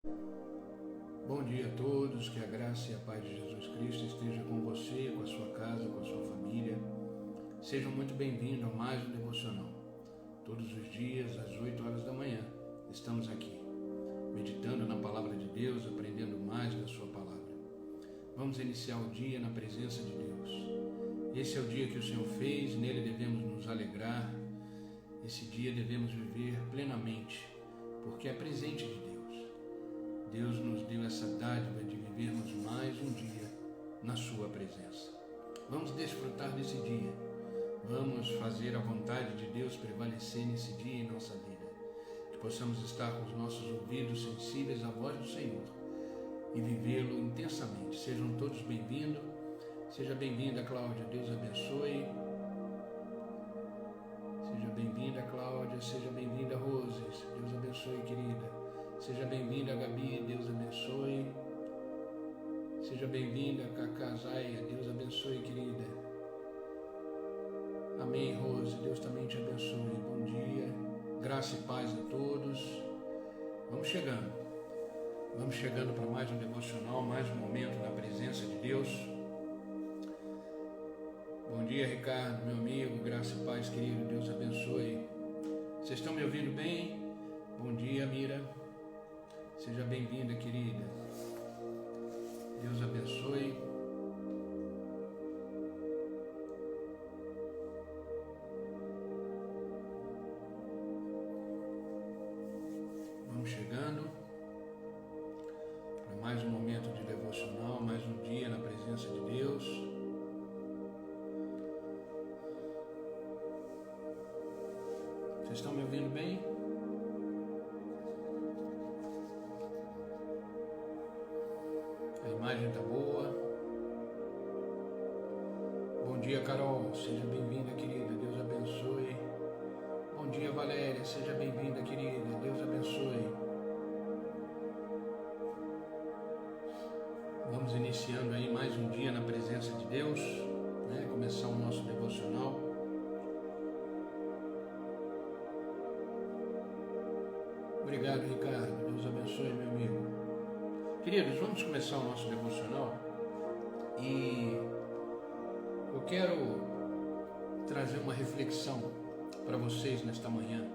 Bom dia a todos, que a graça e a paz de Jesus Cristo esteja com você, com a sua casa, com a sua família. Sejam muito bem-vindos a mais um devocional. Todos os dias, às 8 horas da manhã, estamos aqui, meditando na palavra de Deus, aprendendo mais da sua palavra. Vamos iniciar o dia na presença de Deus. Esse é o dia que o Senhor fez, nele devemos nos alegrar. Esse dia devemos viver plenamente, porque é presente de Deus. Deus nos deu essa dádiva de vivermos mais um dia na sua presença. Vamos desfrutar desse dia. Vamos fazer a vontade de Deus prevalecer nesse dia em nossa vida. Que possamos estar com os nossos ouvidos sensíveis à voz do Senhor e vivê-lo intensamente. Sejam todos bem-vindos. Seja bem-vinda, Cláudia. Deus abençoe. Seja bem-vinda, Cláudia. Seja bem-vinda, Roses. Deus abençoe, querida. Seja bem-vinda, Gabi, Deus abençoe. Seja bem-vinda, Cacá Zaia, Deus abençoe, querida. Amém, Rose, Deus também te abençoe. Bom dia, graça e paz a todos. Vamos chegando para mais um devocional, mais um momento na presença de Deus. Bom dia, Ricardo, meu amigo, graça e paz, querido, Deus abençoe. Vocês estão me ouvindo bem? Bom dia, Mira. Seja bem-vinda, querida. Deus abençoe. Vamos chegando para mais um momento de devocional, mais um dia na presença de Deus. Vocês estão me ouvindo bem? A imagem está boa. Bom dia, Carol. Seja bem-vinda, querida. Deus abençoe. Bom dia, Valéria. Seja bem-vinda, querida. Deus abençoe. Vamos iniciando aí mais um dia na presença de Deus, né? Começar o nosso devocional. Obrigado, Ricardo. Deus abençoe, meu amigo. Queridos, vamos começar o nosso devocional e eu quero trazer uma reflexão para vocês nesta manhã,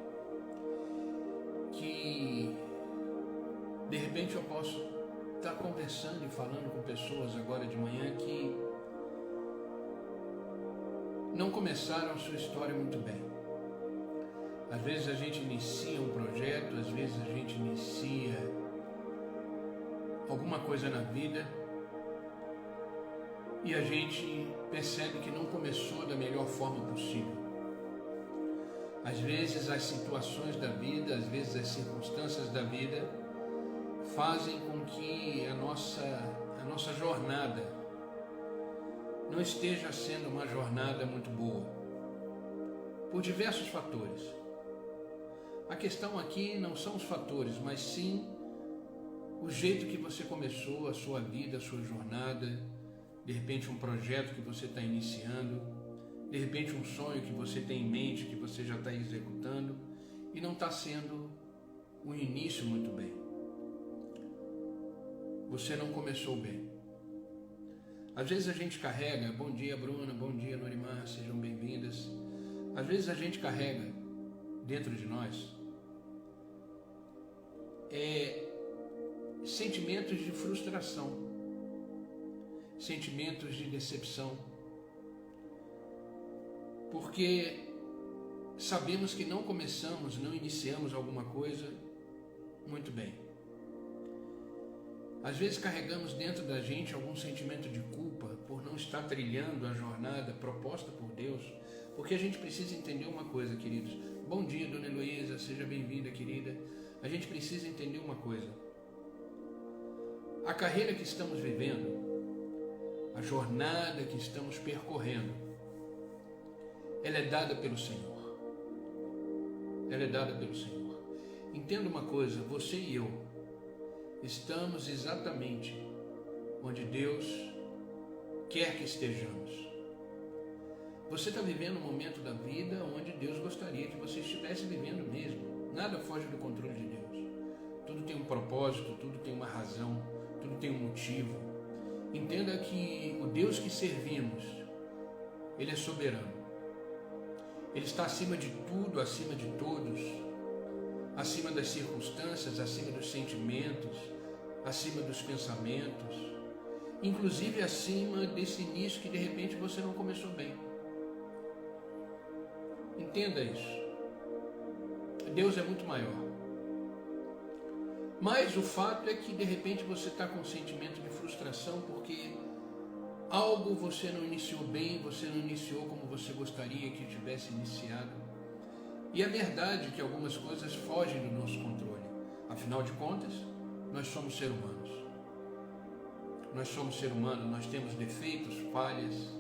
que de repente eu posso estar conversando e falando com pessoas agora de manhã que não começaram a sua história muito bem. Às vezes a gente inicia um projeto, às vezes a gente inicia alguma coisa na vida e a gente percebe que não começou da melhor forma possível. Às vezes as situações da vida, às vezes as circunstâncias da vida fazem com que a nossa jornada não esteja sendo uma jornada muito boa, por diversos fatores. A questão aqui não são os fatores, mas sim o jeito que você começou a sua vida, a sua jornada, de repente um projeto que você está iniciando, de repente um sonho que você tem em mente, que você já está executando e não está sendo um início muito bem. Você não começou bem. Às vezes a gente carrega, bom dia Bruna, bom dia Norimar, sejam bem-vindas. Às vezes a gente carrega dentro de nós sentimentos de frustração, sentimentos de decepção, porque sabemos que não começamos, não iniciamos alguma coisa muito bem. Às vezes carregamos dentro da gente algum sentimento de culpa por não estar trilhando a jornada proposta por Deus, porque a gente precisa entender uma coisa, queridos. Bom dia, Dona Heloísa, seja bem-vinda, querida. A gente precisa entender uma coisa. A carreira que estamos vivendo, a jornada que estamos percorrendo, ela é dada pelo Senhor. Ela é dada pelo Senhor. Entenda uma coisa, você e eu estamos exatamente onde Deus quer que estejamos. Você está vivendo um momento da vida onde Deus gostaria que você estivesse vivendo mesmo. Nada foge do controle de Deus. Tudo tem um propósito, tudo tem uma razão, tudo tem um motivo. Entenda que o Deus que servimos, Ele é soberano. Ele está acima de tudo, acima de todos, acima das circunstâncias, acima dos sentimentos, acima dos pensamentos, inclusive acima desse início que de repente você não começou bem. Entenda isso. Deus é muito maior. Mas o fato é que de repente você está com um sentimento de frustração porque algo você não iniciou bem, você não iniciou como você gostaria que tivesse iniciado. E é verdade que algumas coisas fogem do nosso controle. Afinal de contas, nós somos seres humanos. Nós somos seres humanos, nós temos defeitos, falhas,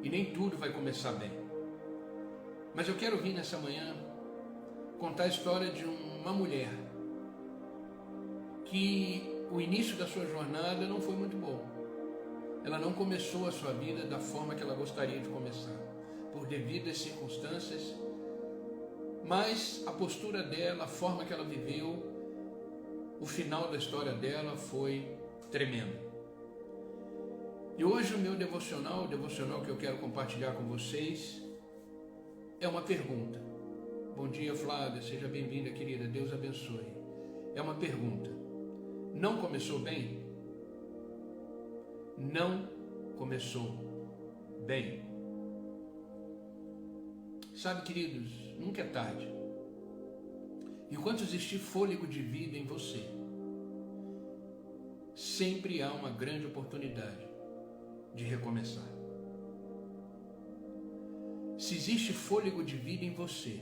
e nem tudo vai começar bem. Mas eu quero vir nessa manhã contar a história de uma mulher que o início da sua jornada não foi muito bom. Ela não começou a sua vida da forma que ela gostaria de começar, por devidas circunstâncias, mas a postura dela, a forma que ela viveu, o final da história dela foi tremendo. E hoje o meu devocional, o devocional que eu quero compartilhar com vocês, é uma pergunta. Bom dia, Flávia, seja bem-vinda, querida, Deus abençoe. É uma pergunta. Não começou bem? Não começou bem. Sabe, queridos, nunca é tarde. Enquanto existir fôlego de vida em você, sempre há uma grande oportunidade de recomeçar. Se existe fôlego de vida em você,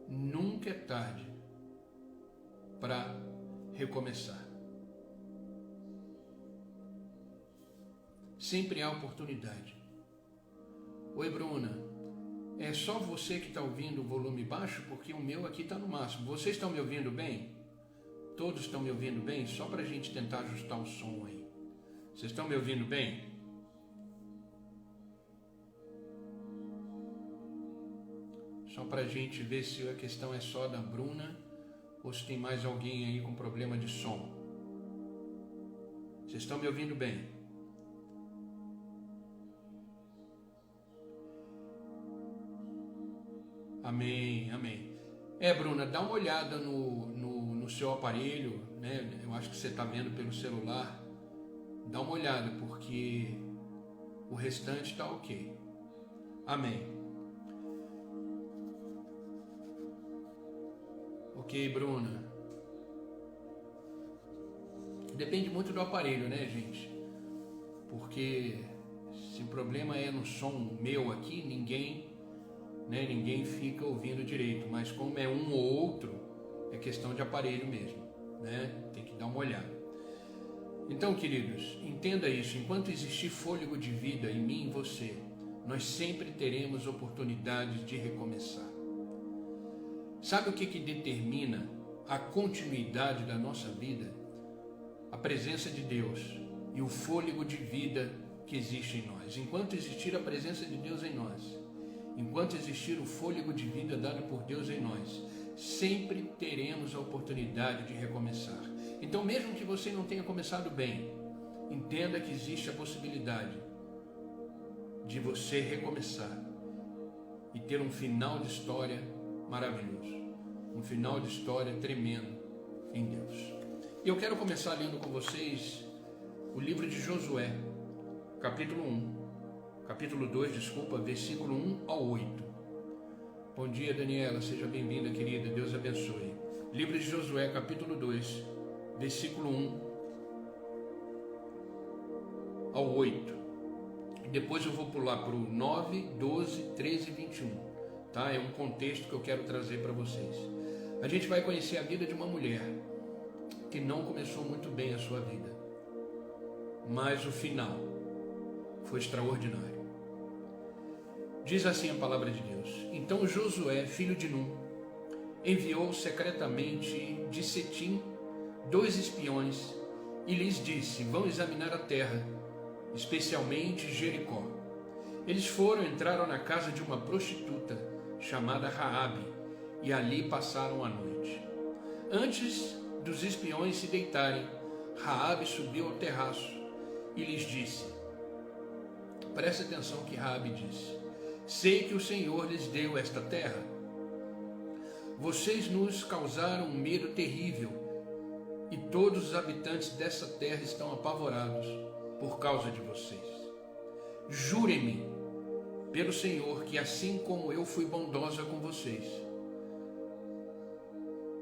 nunca é tarde para recomeçar. Sempre há oportunidade. Oi, Bruna, é só você que está ouvindo o volume baixo? Porque o meu aqui está no máximo. Vocês estão me ouvindo bem? Todos estão me ouvindo bem? Só para a gente tentar ajustar o som aí. Vocês estão me ouvindo bem? Só para a gente ver se a questão é só da Bruna ou se tem mais alguém aí com problema de som. Vocês estão me ouvindo bem? Amém, amém. Bruna, dá uma olhada no seu aparelho, né? Eu acho que você está vendo pelo celular. Dá uma olhada, porque o restante está ok. Amém. Ok, Bruna. Depende muito do aparelho, né, gente? Porque se o problema é no som meu aqui, ninguém fica ouvindo direito. Mas como é um ou outro, é questão de aparelho mesmo, né? Tem que dar uma olhada. Então, queridos, entenda isso. Enquanto existir fôlego de vida em mim e em você, nós sempre teremos oportunidades de recomeçar. Sabe o que determina a continuidade da nossa vida? A presença de Deus e o fôlego de vida que existe em nós. Enquanto existir a presença de Deus em nós, enquanto existir o fôlego de vida dado por Deus em nós, sempre teremos a oportunidade de recomeçar. Então, mesmo que você não tenha começado bem, entenda que existe a possibilidade de você recomeçar e ter um final de história maravilhoso, um final de história tremendo em Deus. E eu quero começar lendo com vocês o livro de Josué, capítulo 2, versículo 1 ao 8. Bom dia, Daniela, seja bem-vinda, querida, Deus abençoe. Livro de Josué, capítulo 2, versículo 1 ao 8. Depois eu vou pular para o 9, 12, 13 e 21. Tá? É um contexto que eu quero trazer para vocês. A gente vai conhecer a vida de uma mulher que não começou muito bem a sua vida, mas o final foi extraordinário. Diz assim a palavra de Deus: Então Josué, filho de Num, enviou secretamente de Setim 2 espiões e lhes disse: Vão examinar a terra, especialmente Jericó. Eles entraram na casa de uma prostituta chamada Raabe e ali passaram a noite. Antes dos espiões se deitarem, Raabe subiu ao terraço e lhes disse, preste atenção que Raabe disse, sei que o Senhor lhes deu esta terra. Vocês nos causaram um medo terrível e todos os habitantes dessa terra estão apavorados por causa de vocês. Jurem-me pelo Senhor que assim como eu fui bondosa com vocês,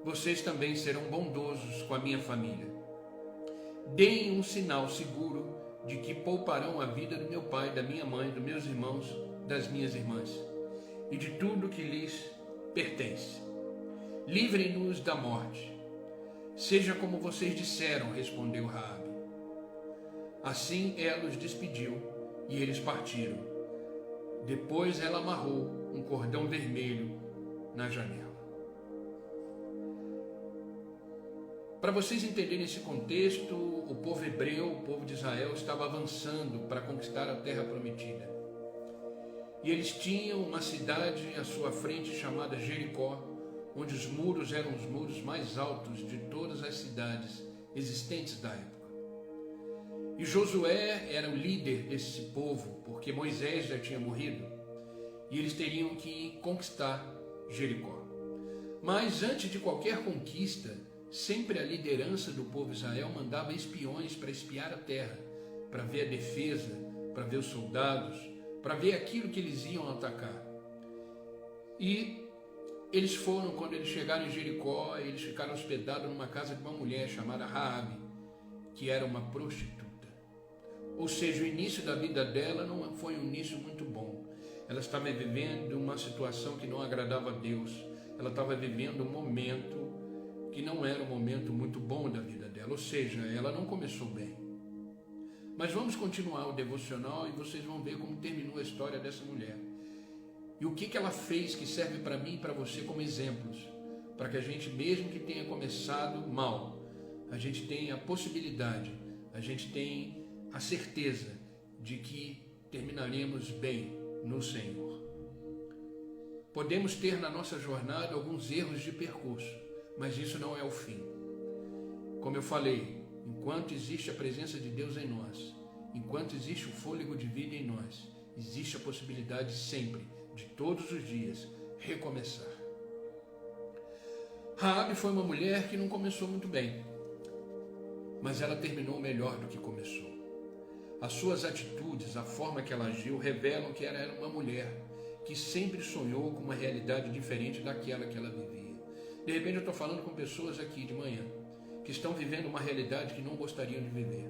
vocês também serão bondosos com a minha família. Deem um sinal seguro de que pouparão a vida do meu pai, da minha mãe, dos meus irmãos, das minhas irmãs e de tudo que lhes pertence. Livrem-nos da morte. Seja como vocês disseram, respondeu Raabe. Assim ela os despediu e eles partiram. Depois ela amarrou um cordão vermelho na janela. Para vocês entenderem esse contexto, o povo hebreu, o povo de Israel, estava avançando para conquistar a terra prometida. E eles tinham uma cidade à sua frente chamada Jericó, onde os muros eram os muros mais altos de todas as cidades existentes da época. E Josué era o líder desse povo, porque Moisés já tinha morrido, e eles teriam que conquistar Jericó. Mas antes de qualquer conquista, sempre a liderança do povo de Israel mandava espiões para espiar a terra, para ver a defesa, para ver os soldados, para ver aquilo que eles iam atacar. E eles foram, quando eles chegaram em Jericó, eles ficaram hospedados numa casa de uma mulher chamada Raabe, que era uma prostituta. Ou seja, o início da vida dela não foi um início muito bom. Ela estava vivendo uma situação que não agradava a Deus. Ela estava vivendo um momento que não era um momento muito bom da vida dela. Ou seja, ela não começou bem. Mas vamos continuar o devocional e vocês vão ver como terminou a história dessa mulher. E o que ela fez que serve para mim e para você como exemplos, para que a gente, mesmo que tenha começado mal, a gente tenha a possibilidade, a gente tenha a certeza de que terminaremos bem no Senhor. Podemos ter na nossa jornada alguns erros de percurso, mas isso não é o fim. Como eu falei, enquanto existe a presença de Deus em nós, enquanto existe o fôlego de vida em nós, existe a possibilidade sempre, de todos os dias, recomeçar. Raabe foi uma mulher que não começou muito bem, mas ela terminou melhor do que começou. As suas atitudes, a forma que ela agiu, revelam que ela era uma mulher que sempre sonhou com uma realidade diferente daquela que ela vivia. De repente eu estou falando com pessoas aqui de manhã, que estão vivendo uma realidade que não gostariam de viver.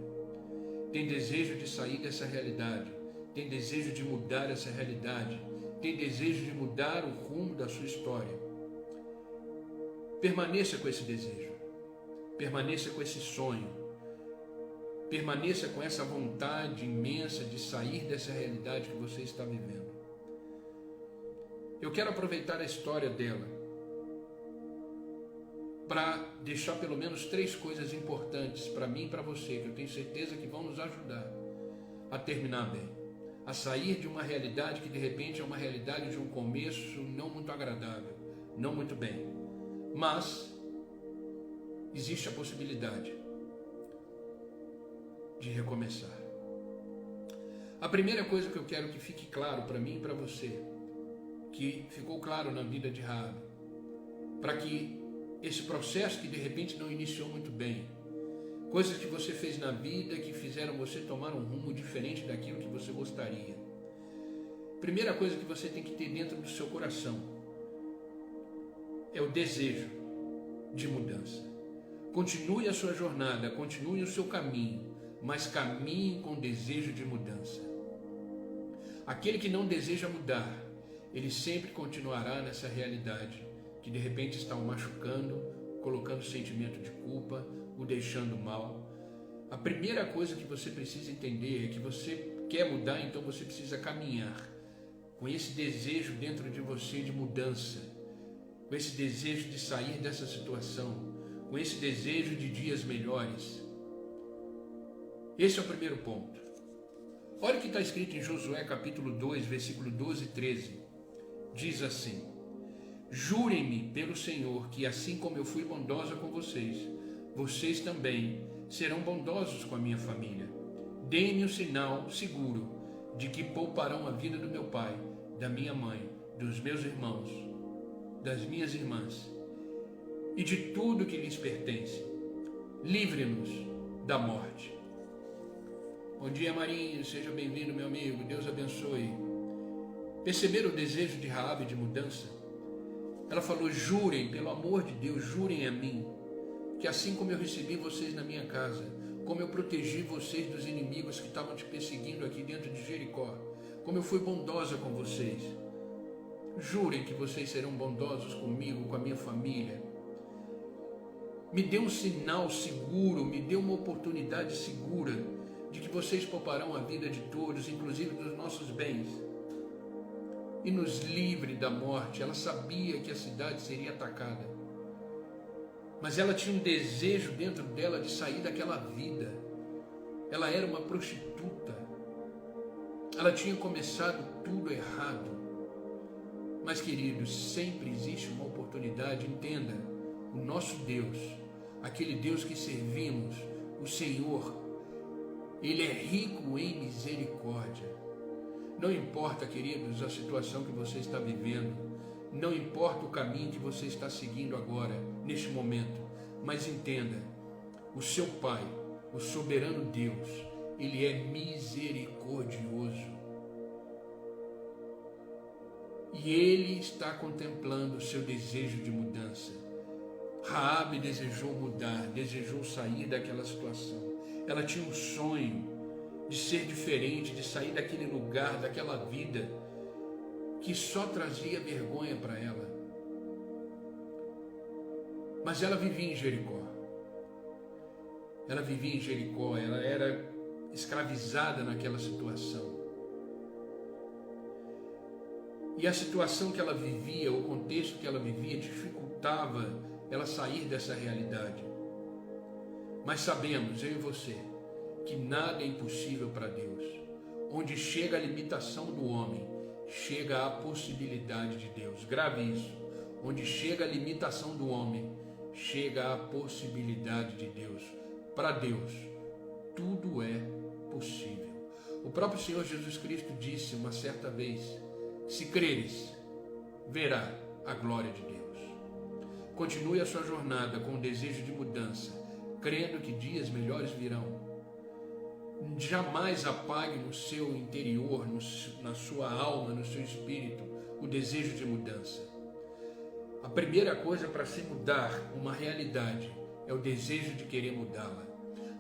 Tem desejo de sair dessa realidade, tem desejo de mudar essa realidade, tem desejo de mudar o rumo da sua história. Permaneça com esse desejo, permaneça com esse sonho, permaneça com essa vontade imensa de sair dessa realidade que você está vivendo. Eu quero aproveitar a história dela para deixar pelo menos 3 coisas importantes para mim e para você, que eu tenho certeza que vão nos ajudar a terminar bem. A sair de uma realidade que de repente é uma realidade de um começo não muito agradável, não muito bem. Mas existe a possibilidade de recomeçar. A primeira coisa que eu quero que fique claro para mim e para você, que ficou claro na vida de Raabe, para que esse processo que de repente não iniciou muito bem, coisas que você fez na vida que fizeram você tomar um rumo diferente daquilo que você gostaria. Primeira coisa que você tem que ter dentro do seu coração é o desejo de mudança. Continue a sua jornada, continue o seu caminho, mas caminhe com desejo de mudança. Aquele que não deseja mudar, ele sempre continuará nessa realidade que de repente está o machucando, colocando sentimento de culpa, o deixando mal. A primeira coisa que você precisa entender é que você quer mudar, então você precisa caminhar com esse desejo dentro de você de mudança, com esse desejo de sair dessa situação, com esse desejo de dias melhores. Esse é o primeiro ponto. Olha o que está escrito em Josué capítulo 2, versículo 12 e 13. Diz assim: Jurem-me pelo Senhor que, assim como eu fui bondosa com vocês, vocês também serão bondosos com a minha família. Deem-me o sinal seguro de que pouparão a vida do meu pai, da minha mãe, dos meus irmãos, das minhas irmãs e de tudo que lhes pertence. Livre-nos da morte. Bom dia, Marinho, seja bem-vindo, meu amigo, Deus abençoe. Perceberam o desejo de Raabe de mudança? Ela falou: jurem, pelo amor de Deus, jurem a mim, que assim como eu recebi vocês na minha casa, como eu protegi vocês dos inimigos que estavam te perseguindo aqui dentro de Jericó, como eu fui bondosa com vocês, jurem que vocês serão bondosos comigo, com a minha família. Me dê um sinal seguro, me dê uma oportunidade segura de que vocês pouparão a vida de todos, inclusive dos nossos bens, e nos livre da morte. Ela sabia que a cidade seria atacada, mas ela tinha um desejo dentro dela de sair daquela vida. Ela era uma prostituta, ela tinha começado tudo errado. Mas, queridos, sempre existe uma oportunidade. Entenda, o nosso Deus, aquele Deus que servimos, o Senhor, Ele é rico em misericórdia. Não importa, queridos, a situação que você está vivendo, não importa o caminho que você está seguindo agora, neste momento, mas entenda, o seu Pai, o soberano Deus, Ele é misericordioso. E Ele está contemplando o seu desejo de mudança. Raabe desejou mudar, desejou sair daquela situação. Ela tinha um sonho de ser diferente, de sair daquele lugar, daquela vida que só trazia vergonha para ela. Mas ela vivia em Jericó. Ela vivia em Jericó, ela era escravizada naquela situação. E a situação que ela vivia, o contexto que ela vivia, dificultava ela sair dessa realidade. Mas sabemos, eu e você, que nada é impossível para Deus. Onde chega a limitação do homem, chega a possibilidade de Deus. Grave isso. Onde chega a limitação do homem, chega a possibilidade de Deus. Para Deus, tudo é possível. O próprio Senhor Jesus Cristo disse uma certa vez: se creres, verá a glória de Deus. Continue a sua jornada com o desejo de mudança, crendo que dias melhores virão. Jamais apague no seu interior, na sua alma, no seu espírito, o desejo de mudança. A primeira coisa para se mudar uma realidade é o desejo de querer mudá-la.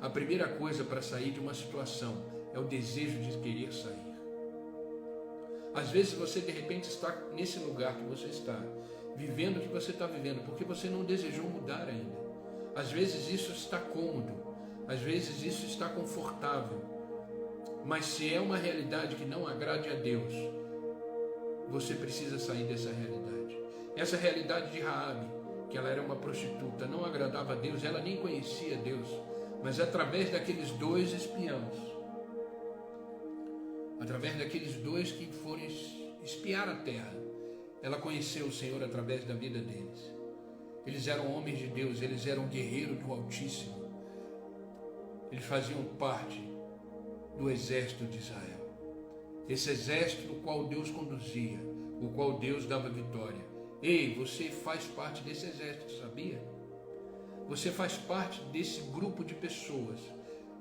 A primeira coisa para sair de uma situação é o desejo de querer sair. Às vezes você de repente está nesse lugar que você está, vivendo o que você está vivendo, porque você não desejou mudar ainda. Às vezes isso está cômodo, às vezes isso está confortável, mas se é uma realidade que não agrade a Deus, você precisa sair dessa realidade. Essa realidade de Raabe, que ela era uma prostituta, não agradava a Deus, ela nem conhecia Deus, mas através daqueles dois espiãos, através daqueles dois que foram espiar a terra, ela conheceu o Senhor através da vida deles. Eles eram homens de Deus, eles eram guerreiros do Altíssimo. Eles faziam parte do exército de Israel. Esse exército no qual Deus conduzia, o qual Deus dava vitória. Ei, você faz parte desse exército, sabia? Você faz parte desse grupo de pessoas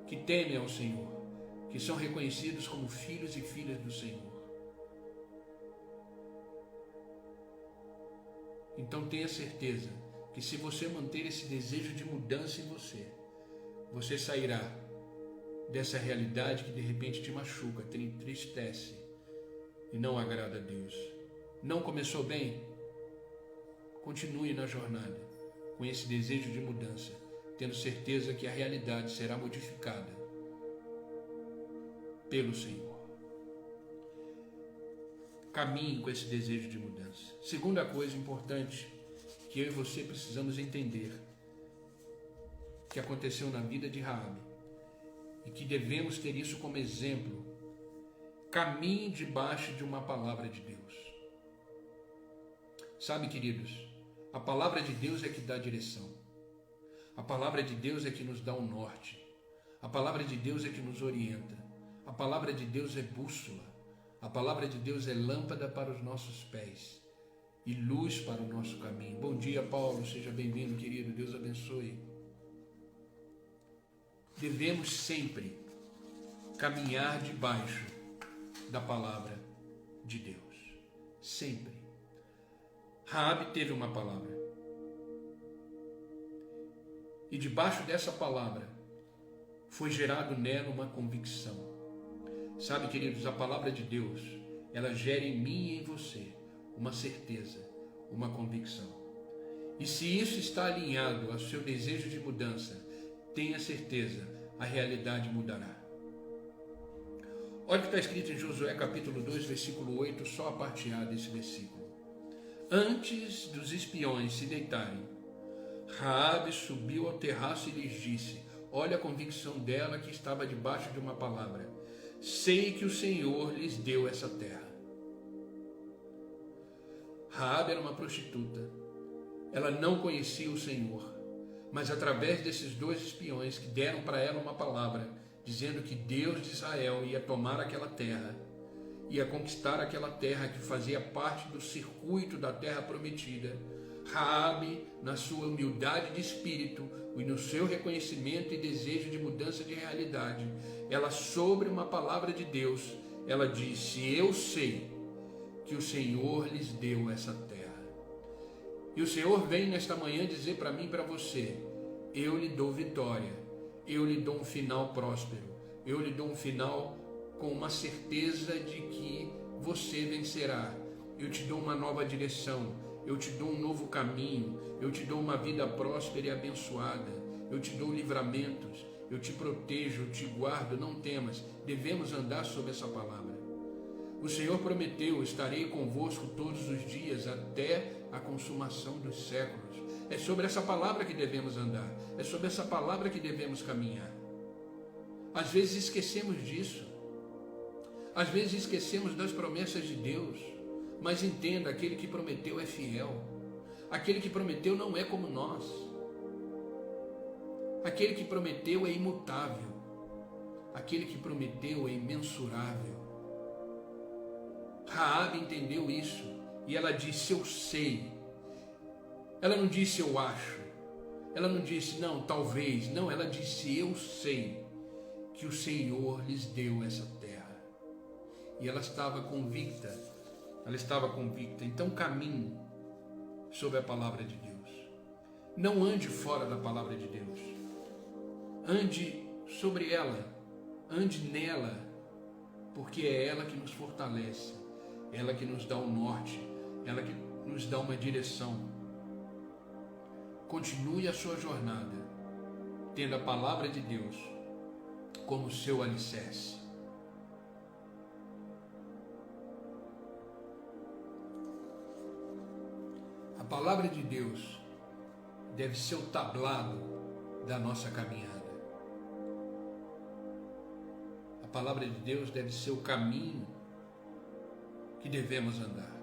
que temem ao Senhor, que são reconhecidos como filhos e filhas do Senhor. Então tenha certeza que se você manter esse desejo de mudança em você, você sairá dessa realidade que de repente te machuca, te entristece e não agrada a Deus. Não começou bem? Continue na jornada com esse desejo de mudança, tendo certeza que a realidade será modificada pelo Senhor. Caminhe com esse desejo de mudança. Segunda coisa importante que eu e você precisamos entender, que aconteceu na vida de Raabe, e que devemos ter isso como exemplo: caminhe debaixo de uma palavra de Deus. Sabe, queridos, a palavra de Deus é que dá direção. A palavra de Deus é que nos dá o norte. A palavra de Deus é que nos orienta. A palavra de Deus é bússola. A palavra de Deus é lâmpada para os nossos pés e luz para o nosso caminho. Bom dia, Paulo. Seja bem-vindo, querido. Deus abençoe. Devemos sempre caminhar debaixo da palavra de Deus. Sempre. Raabe teve uma palavra. E debaixo dessa palavra foi gerado nela uma convicção. Sabe, queridos, a palavra de Deus, ela gera em mim e em você uma certeza, uma convicção. E se isso está alinhado ao seu desejo de mudança, tenha certeza, a realidade mudará. Olha o que está escrito em Josué capítulo 2, versículo 8, só a parte A desse versículo. Antes dos espiões se deitarem, Raabe subiu ao terraço e lhes disse, olha a convicção dela que estava debaixo de uma palavra, sei que o Senhor lhes deu essa terra. Raabe era uma prostituta, ela não conhecia o Senhor, mas através desses dois espiões que deram para ela uma palavra, dizendo que Deus de Israel ia tomar aquela terra, ia conquistar aquela terra que fazia parte do circuito da terra prometida, Raabe, na sua humildade de espírito e no seu reconhecimento e desejo de mudança de realidade, ela, sobre uma palavra de Deus, ela disse, eu sei que o Senhor lhes deu essa terra. E o Senhor vem nesta manhã dizer para mim e para você, eu lhe dou vitória, eu lhe dou um final próspero, eu lhe dou um final com uma certeza de que você vencerá, eu te dou uma nova direção, eu te dou um novo caminho, eu te dou uma vida próspera e abençoada, eu te dou livramentos, eu te protejo, eu te guardo, não temas, devemos andar sob essa palavra. O Senhor prometeu, estarei convosco todos os dias até a consumação dos séculos. É sobre essa palavra que devemos andar, é sobre essa palavra que devemos caminhar. Às vezes esquecemos disso, às vezes esquecemos das promessas de Deus, mas entenda, aquele que prometeu é fiel, aquele que prometeu não é como nós, aquele que prometeu é imutável, aquele que prometeu é imensurável. Raabe entendeu isso e ela disse, eu sei. Ela não disse, eu acho. Ela não disse, não, talvez. Não, ela disse, eu sei que o Senhor lhes deu essa terra. E ela estava convicta. Ela estava convicta. Então caminhe sobre a palavra de Deus. Não ande fora da palavra de Deus. Ande sobre ela. Ande nela. Porque é ela que nos fortalece. Ela que nos dá o norte. Ela que nos dá uma direção. Continue a sua jornada, tendo a palavra de Deus como seu alicerce. A palavra de Deus deve ser o tablado da nossa caminhada. A palavra de Deus deve ser o caminho que devemos andar.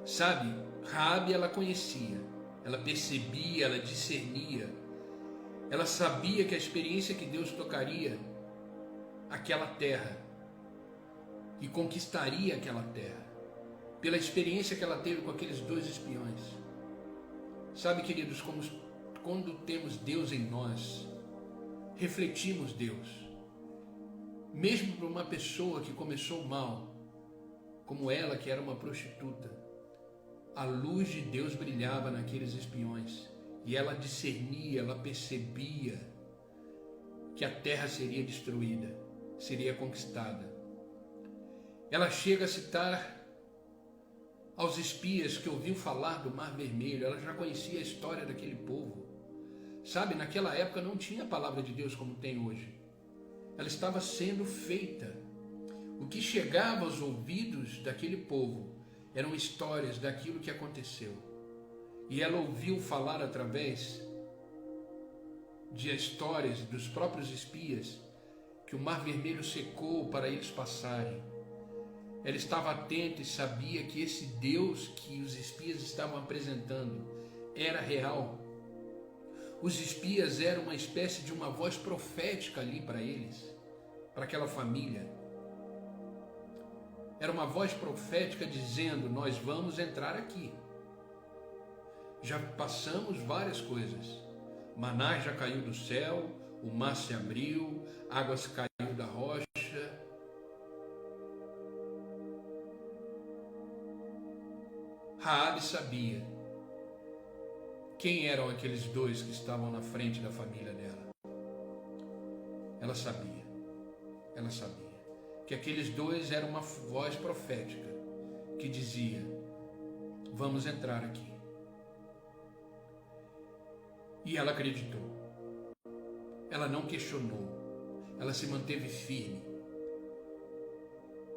Sabe, Raabe ela conhecia, ela percebia, ela discernia, ela sabia que a experiência que Deus tocaria aquela terra e conquistaria aquela terra, pela experiência que ela teve com aqueles dois espiões. Sabe, queridos, como quando temos Deus em nós, refletimos Deus, mesmo para uma pessoa que começou mal, como ela, que era uma prostituta, a luz de Deus brilhava naqueles espiões e ela discernia, ela percebia que a terra seria destruída, seria conquistada. Ela chega a citar aos espias que ouviam falar do Mar Vermelho, ela já conhecia a história daquele povo. Sabe, naquela época não tinha a palavra de Deus como tem hoje. Ela estava sendo feita. O que chegava aos ouvidos daquele povo eram histórias daquilo que aconteceu. E ela ouviu falar através de histórias dos próprios espias que o Mar Vermelho secou para eles passarem. ela estava atenta e sabia que esse Deus que os espias estavam apresentando era real. Os espias eram uma espécie de uma voz profética ali para eles, para aquela família. Era uma voz profética dizendo: nós vamos entrar aqui. Já passamos várias coisas. Maná já caiu do céu, o mar se abriu, águas caiu da rocha. Raabe sabia quem eram aqueles dois que estavam na frente da família dela. Ela sabia que aqueles dois eram uma voz profética que dizia: vamos entrar aqui. E ela acreditou. Ela não questionou. Ela se manteve firme.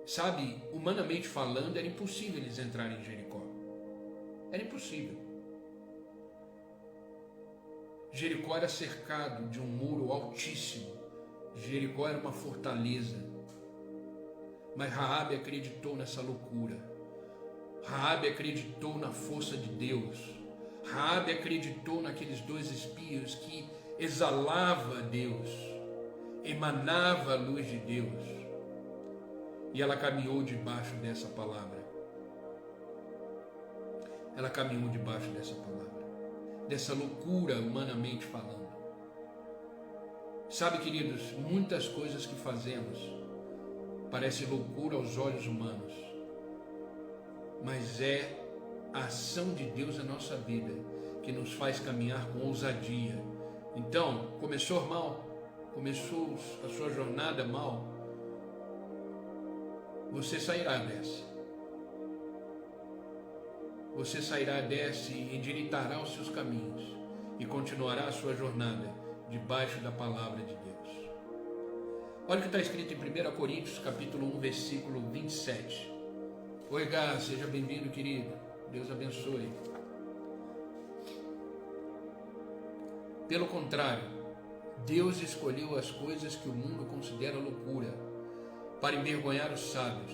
Sabe, humanamente falando, era impossível eles entrarem em Jericó. Era impossível. Jericó era cercado de um muro altíssimo. Jericó era uma fortaleza. Mas Raabe acreditou nessa loucura. Raabe acreditou na força de Deus. Raabe acreditou naqueles dois espias que exalava Deus, emanava a luz de Deus. E ela caminhou debaixo dessa palavra. Ela caminhou debaixo dessa palavra, dessa loucura humanamente falando. Sabe, queridos, muitas coisas que fazemos parece loucura aos olhos humanos, mas é a ação de Deus na nossa vida que nos faz caminhar com ousadia. Então, começou mal, começou a sua jornada mal, você sairá dessa. Você sairá dessa e endireitará os seus caminhos e continuará a sua jornada debaixo da palavra de Deus. Olha o que está escrito em 1 Coríntios, capítulo 1, versículo 27. Oi, Gá, seja bem-vindo, querido. Deus abençoe. Pelo contrário, Deus escolheu as coisas que o mundo considera loucura para envergonhar os sábios,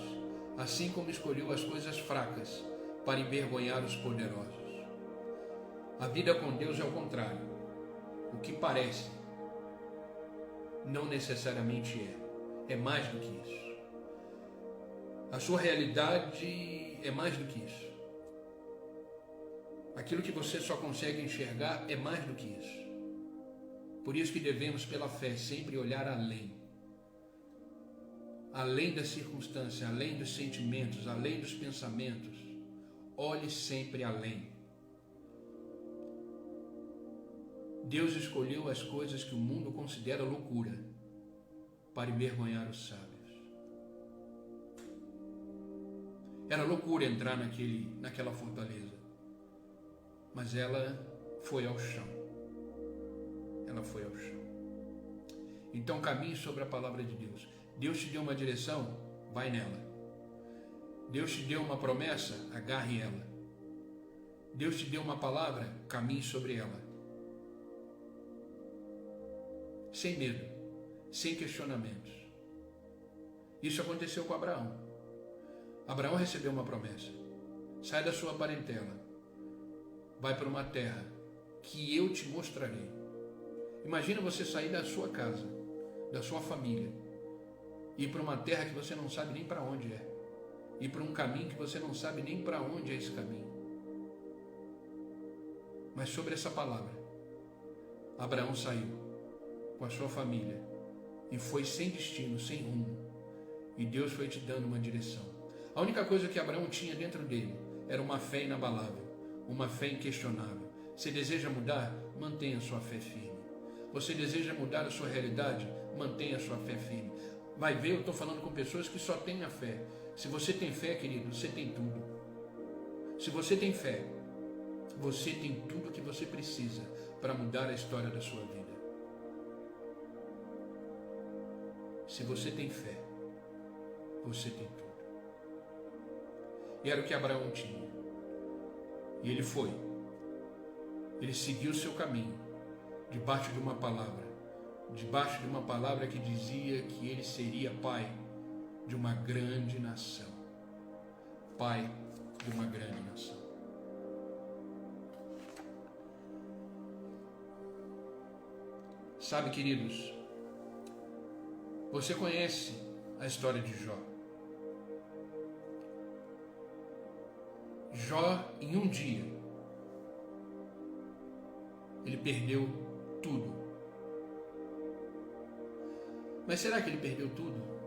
assim como escolheu as coisas fracas para envergonhar os poderosos. A vida com Deus é o contrário. O que parece não necessariamente é mais do que isso. A sua realidade é mais do que isso. Aquilo que você só consegue enxergar é mais do que isso. Por isso que devemos, pela fé, sempre olhar além. Além da circunstância, além dos sentimentos, além dos pensamentos. Olhe sempre além. Deus escolheu as coisas que o mundo considera loucura para envergonhar os sábios. Era loucura entrar naquela fortaleza, mas ela foi ao chão. Ela foi ao chão. Então caminhe sobre a palavra de Deus. Deus te deu uma direção, vai nela. Deus te deu uma promessa, agarre ela. Deus te deu uma palavra, caminhe sobre ela. Sem medo, sem questionamentos. Isso aconteceu com Abraão. Abraão recebeu uma promessa. Sai da sua parentela. Vai para uma terra que eu te mostrarei. Imagina você sair da sua casa, da sua família, e ir para uma terra que você não sabe nem para onde é. Ir para um caminho que você não sabe nem para onde é esse caminho. Mas sobre essa palavra, Abraão saiu com a sua família e foi sem destino, sem rumo. E Deus foi te dando uma direção. A única coisa que Abraão tinha dentro dele era uma fé inabalável, uma fé inquestionável. Você deseja mudar? Mantenha a sua fé firme. Você deseja mudar a sua realidade? Mantenha a sua fé firme. Vai ver, eu estou falando com pessoas que só têm a fé. Se você tem fé, querido, você tem tudo. Se você tem fé, você tem tudo que você precisa para mudar a história da sua vida. Se você tem fé, você tem tudo. E era o que Abraão tinha. E ele foi. Ele seguiu o seu caminho, debaixo de uma palavra. Debaixo de uma palavra que dizia que ele seria pai de uma grande nação. pai de uma grande nação. Sabe, queridos, você conhece a história de Jó. Jó, em um dia, ele perdeu tudo. Mas será que ele perdeu tudo?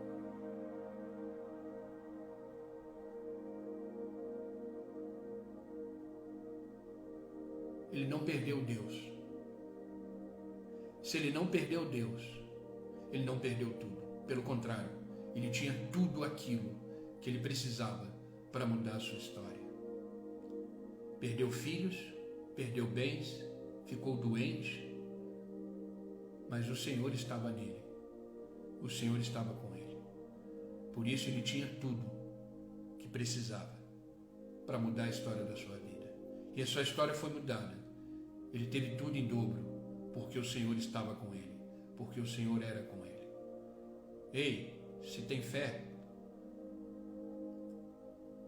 Ele não perdeu Deus. Se ele não perdeu Deus, ele não perdeu tudo. Pelo contrário, ele tinha tudo aquilo que ele precisava para mudar a sua história. Perdeu filhos, perdeu bens, ficou doente, mas o Senhor estava nele. O Senhor estava com ele. Por isso ele tinha tudo que precisava para mudar a história da sua vida. E a sua história foi mudada. Ele teve tudo em dobro, porque o Senhor estava com ele, porque o Senhor era com ele. Ei, se tem fé,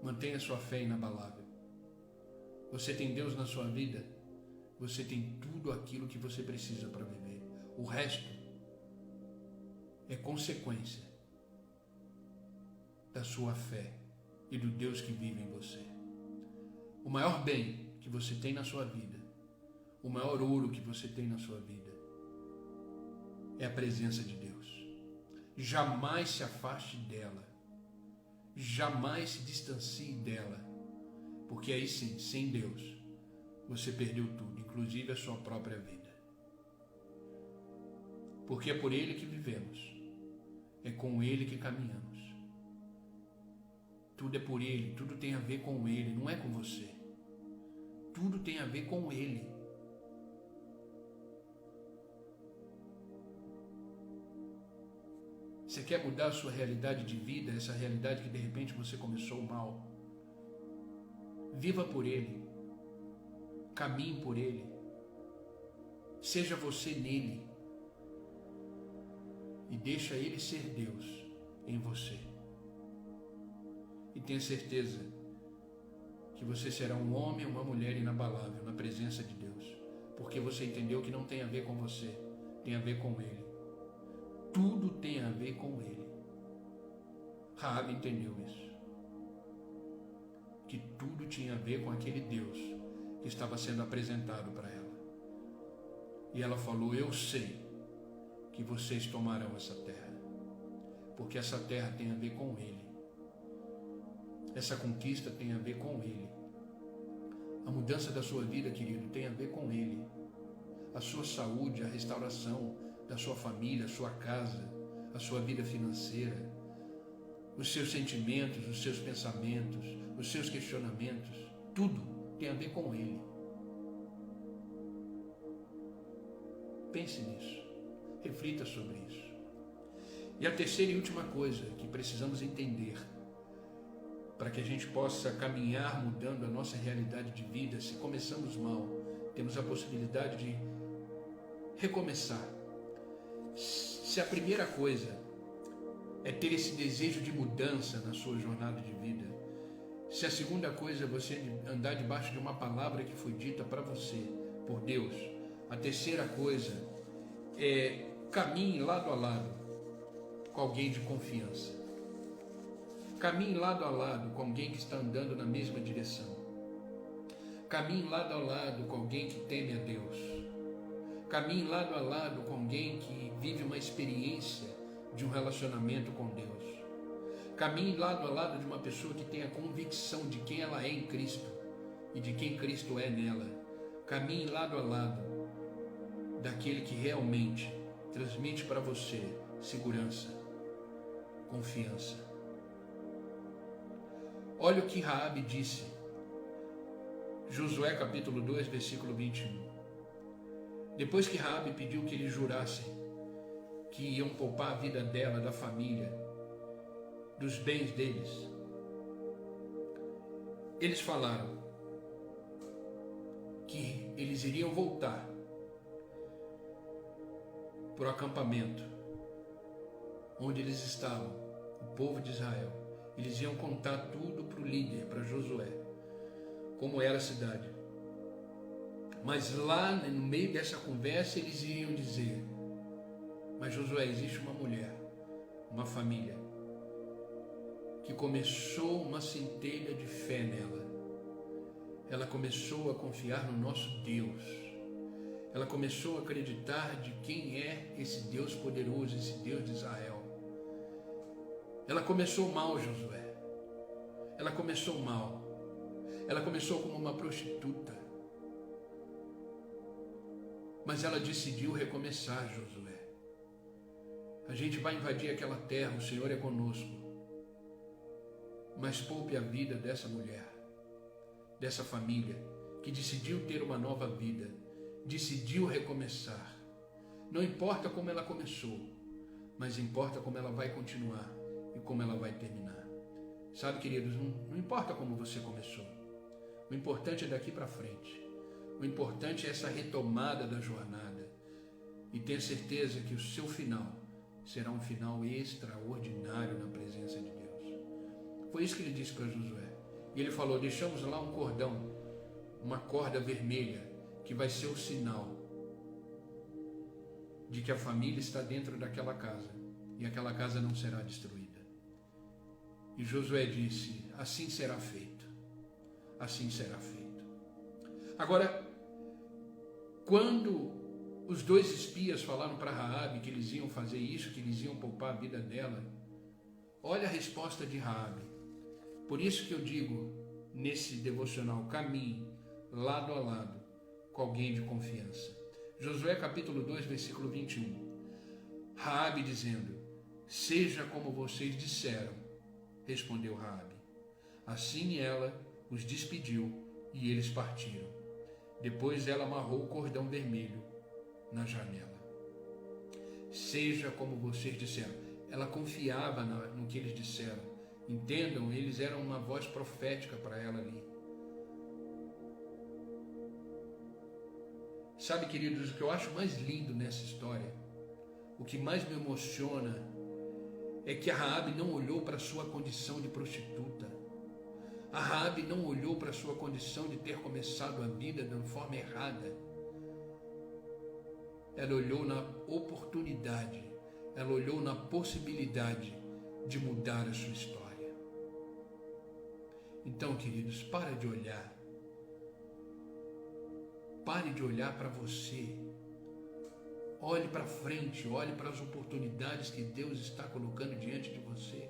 mantenha sua fé inabalável. Você tem Deus na sua vida, você tem tudo aquilo que você precisa para viver. O resto é consequência da sua fé e do Deus que vive em você. O maior bem que você tem na sua vida, o maior ouro que você tem na sua vida, é a presença de Deus. Jamais se afaste dela, jamais se distancie dela, porque aí sim, sem Deus, você perdeu tudo, inclusive a sua própria vida. Porque é por Ele que vivemos, é com Ele que caminhamos. Tudo é por Ele, tudo tem a ver com Ele, não é com você. Tudo tem a ver com Ele. Você quer mudar a sua realidade de vida, essa realidade que de repente você começou mal? Viva por Ele, caminhe por Ele, seja você nele e deixa Ele ser Deus em você. E tenha certeza que você será um homem ou uma mulher inabalável na presença de Deus, porque você entendeu que não tem a ver com você, tem a ver com Ele. Tudo tem a ver com Ele. Raabe entendeu isso. Que tudo tinha a ver com aquele Deus que estava sendo apresentado para ela. E ela falou: eu sei que vocês tomarão essa terra, porque essa terra tem a ver com Ele. Essa conquista tem a ver com Ele. A mudança da sua vida, querido, tem a ver com Ele. A sua saúde, a restauração da sua família, a sua casa, a sua vida financeira, os seus sentimentos, os seus pensamentos, os seus questionamentos, tudo tem a ver com Ele. Pense nisso, reflita sobre isso. E a terceira e última coisa que precisamos entender para que a gente possa caminhar mudando a nossa realidade de vida, se começamos mal, temos a possibilidade de recomeçar. Se a primeira coisa é ter esse desejo de mudança na sua jornada de vida, se a segunda coisa é você andar debaixo de uma palavra que foi dita para você por Deus, a terceira coisa é caminhe lado a lado com alguém de confiança. Caminhe lado a lado com alguém que está andando na mesma direção. Caminhe lado a lado com alguém que teme a Deus. Caminhe lado a lado com alguém que vive uma experiência de um relacionamento com Deus. Caminhe lado a lado de uma pessoa que tem a convicção de quem ela é em Cristo e de quem Cristo é nela. Caminhe lado a lado daquele que realmente transmite para você segurança, confiança. Olha o que Raabe disse. Josué capítulo 2, versículo 21. Depois que Raabe pediu que eles jurassem que iam poupar a vida dela, da família, dos bens deles, eles falaram que eles iriam voltar para o acampamento onde eles estavam, o povo de Israel. Eles iam contar tudo para o o líder, para Josué, como era a cidade. Mas lá no meio dessa conversa eles iriam dizer: mas Josué, existe uma mulher, uma família, que começou uma centelha de fé nela. Ela começou a confiar no nosso Deus. Ela começou a acreditar de quem é esse Deus poderoso, esse Deus de Israel. Ela começou mal, Josué. Ela começou mal. Ela começou como uma prostituta. Mas ela decidiu recomeçar, Josué. A gente vai invadir aquela terra, o Senhor é conosco. Mas poupe a vida dessa mulher, dessa família, que decidiu ter uma nova vida, decidiu recomeçar. Não importa como ela começou, mas importa como ela vai continuar e como ela vai terminar. Sabe, queridos, não importa como você começou. O importante é daqui para frente. O importante é essa retomada da jornada. E tenha certeza que o seu final será um final extraordinário na presença de Deus. Foi isso que ele disse para Josué. E ele falou: deixamos lá um cordão, uma corda vermelha, que vai ser o sinal de que a família está dentro daquela casa e aquela casa não será destruída. E Josué disse: assim será feito, assim será feito. Agora, quando os dois espias falaram para Raabe que eles iam fazer isso, que eles iam poupar a vida dela, olha a resposta de Raabe. Por isso que eu digo nesse devocional: caminhe lado a lado com alguém de confiança. Josué capítulo 2, versículo 21. Raabe dizendo: seja como vocês disseram, respondeu Raabe. Assim ela os despediu e eles partiram. Depois ela amarrou o cordão vermelho na janela. Seja como vocês disseram. Ela confiava no que eles disseram. Entendam, eles eram uma voz profética para ela ali. Sabe, queridos, o que eu acho mais lindo nessa história, o que mais me emociona, é que a Raabe não olhou para a sua condição de prostituta. A Raabe não olhou para a sua condição de ter começado a vida de uma forma errada. Ela olhou na oportunidade, ela olhou na possibilidade de mudar a sua história. Então, queridos, pare de olhar para você. Olhe para frente, olhe para as oportunidades que Deus está colocando diante de você.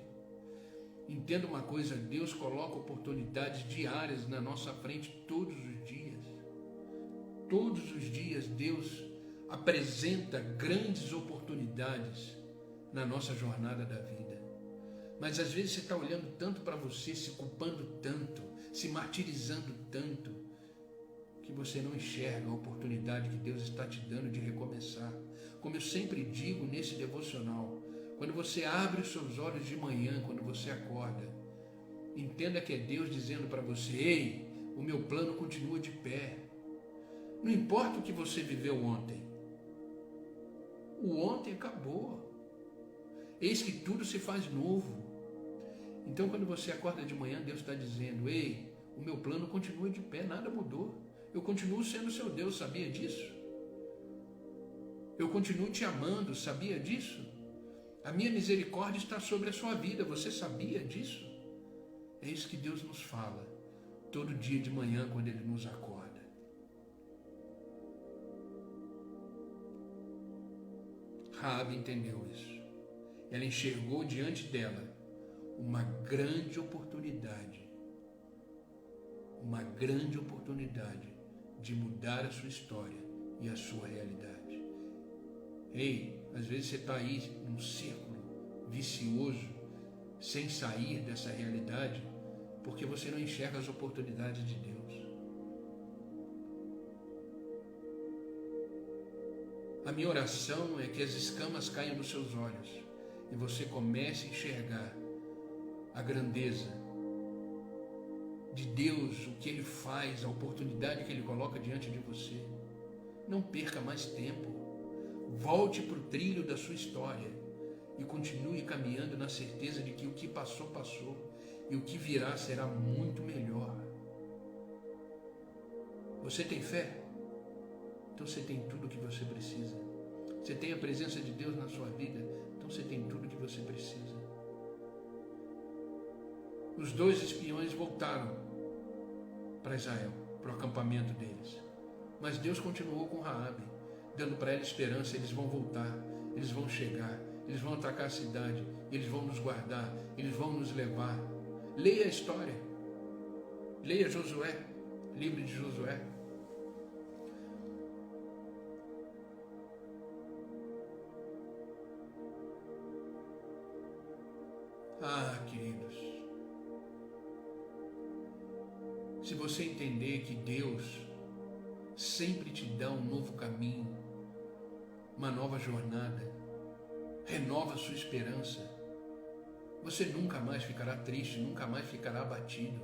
Entenda uma coisa: Deus coloca oportunidades diárias na nossa frente todos os dias. Todos os dias Deus apresenta grandes oportunidades na nossa jornada da vida. Mas às vezes você está olhando tanto para você, se culpando tanto, se martirizando tanto, que você não enxerga a oportunidade que Deus está te dando de recomeçar. Como eu sempre digo nesse devocional, quando você abre os seus olhos de manhã, quando você acorda, entenda que é Deus dizendo para você: ei, o meu plano continua de pé. Não importa o que você viveu ontem. O ontem acabou. Eis que tudo se faz novo. Então, quando você acorda de manhã, Deus está dizendo: ei, o meu plano continua de pé, nada mudou. Eu continuo sendo seu Deus, sabia disso? Eu continuo te amando, sabia disso? A minha misericórdia está sobre a sua vida, você sabia disso? É isso que Deus nos fala todo dia de manhã quando Ele nos acorda. Raabe entendeu isso. Ela enxergou diante dela uma grande oportunidade de mudar a sua história e a sua realidade. Ei, às vezes você está aí num círculo vicioso, sem sair dessa realidade, porque você não enxerga as oportunidades de Deus. A minha oração é que as escamas caiam dos seus olhos e você comece a enxergar a grandeza de Deus, o que Ele faz, a oportunidade que Ele coloca diante de você. Não perca mais tempo. Volte para o trilho da sua história e continue caminhando na certeza de que o que passou, passou. e o que virá será muito melhor. Você tem fé? Então você tem tudo o que você precisa. Você tem a presença de Deus na sua vida, então você tem tudo o que você precisa. Os 2 espiões voltaram para Israel, para o acampamento deles. Mas Deus continuou com Raabe, dando para ela esperança. Eles vão voltar, eles vão chegar, eles vão atacar a cidade, eles vão nos guardar, eles vão nos levar. Leia a história. Leia Josué, livro de Josué. Ah, queridos, se você entender que Deus sempre te dá um novo caminho, uma nova jornada, renova a sua esperança, você nunca mais ficará triste, nunca mais ficará abatido.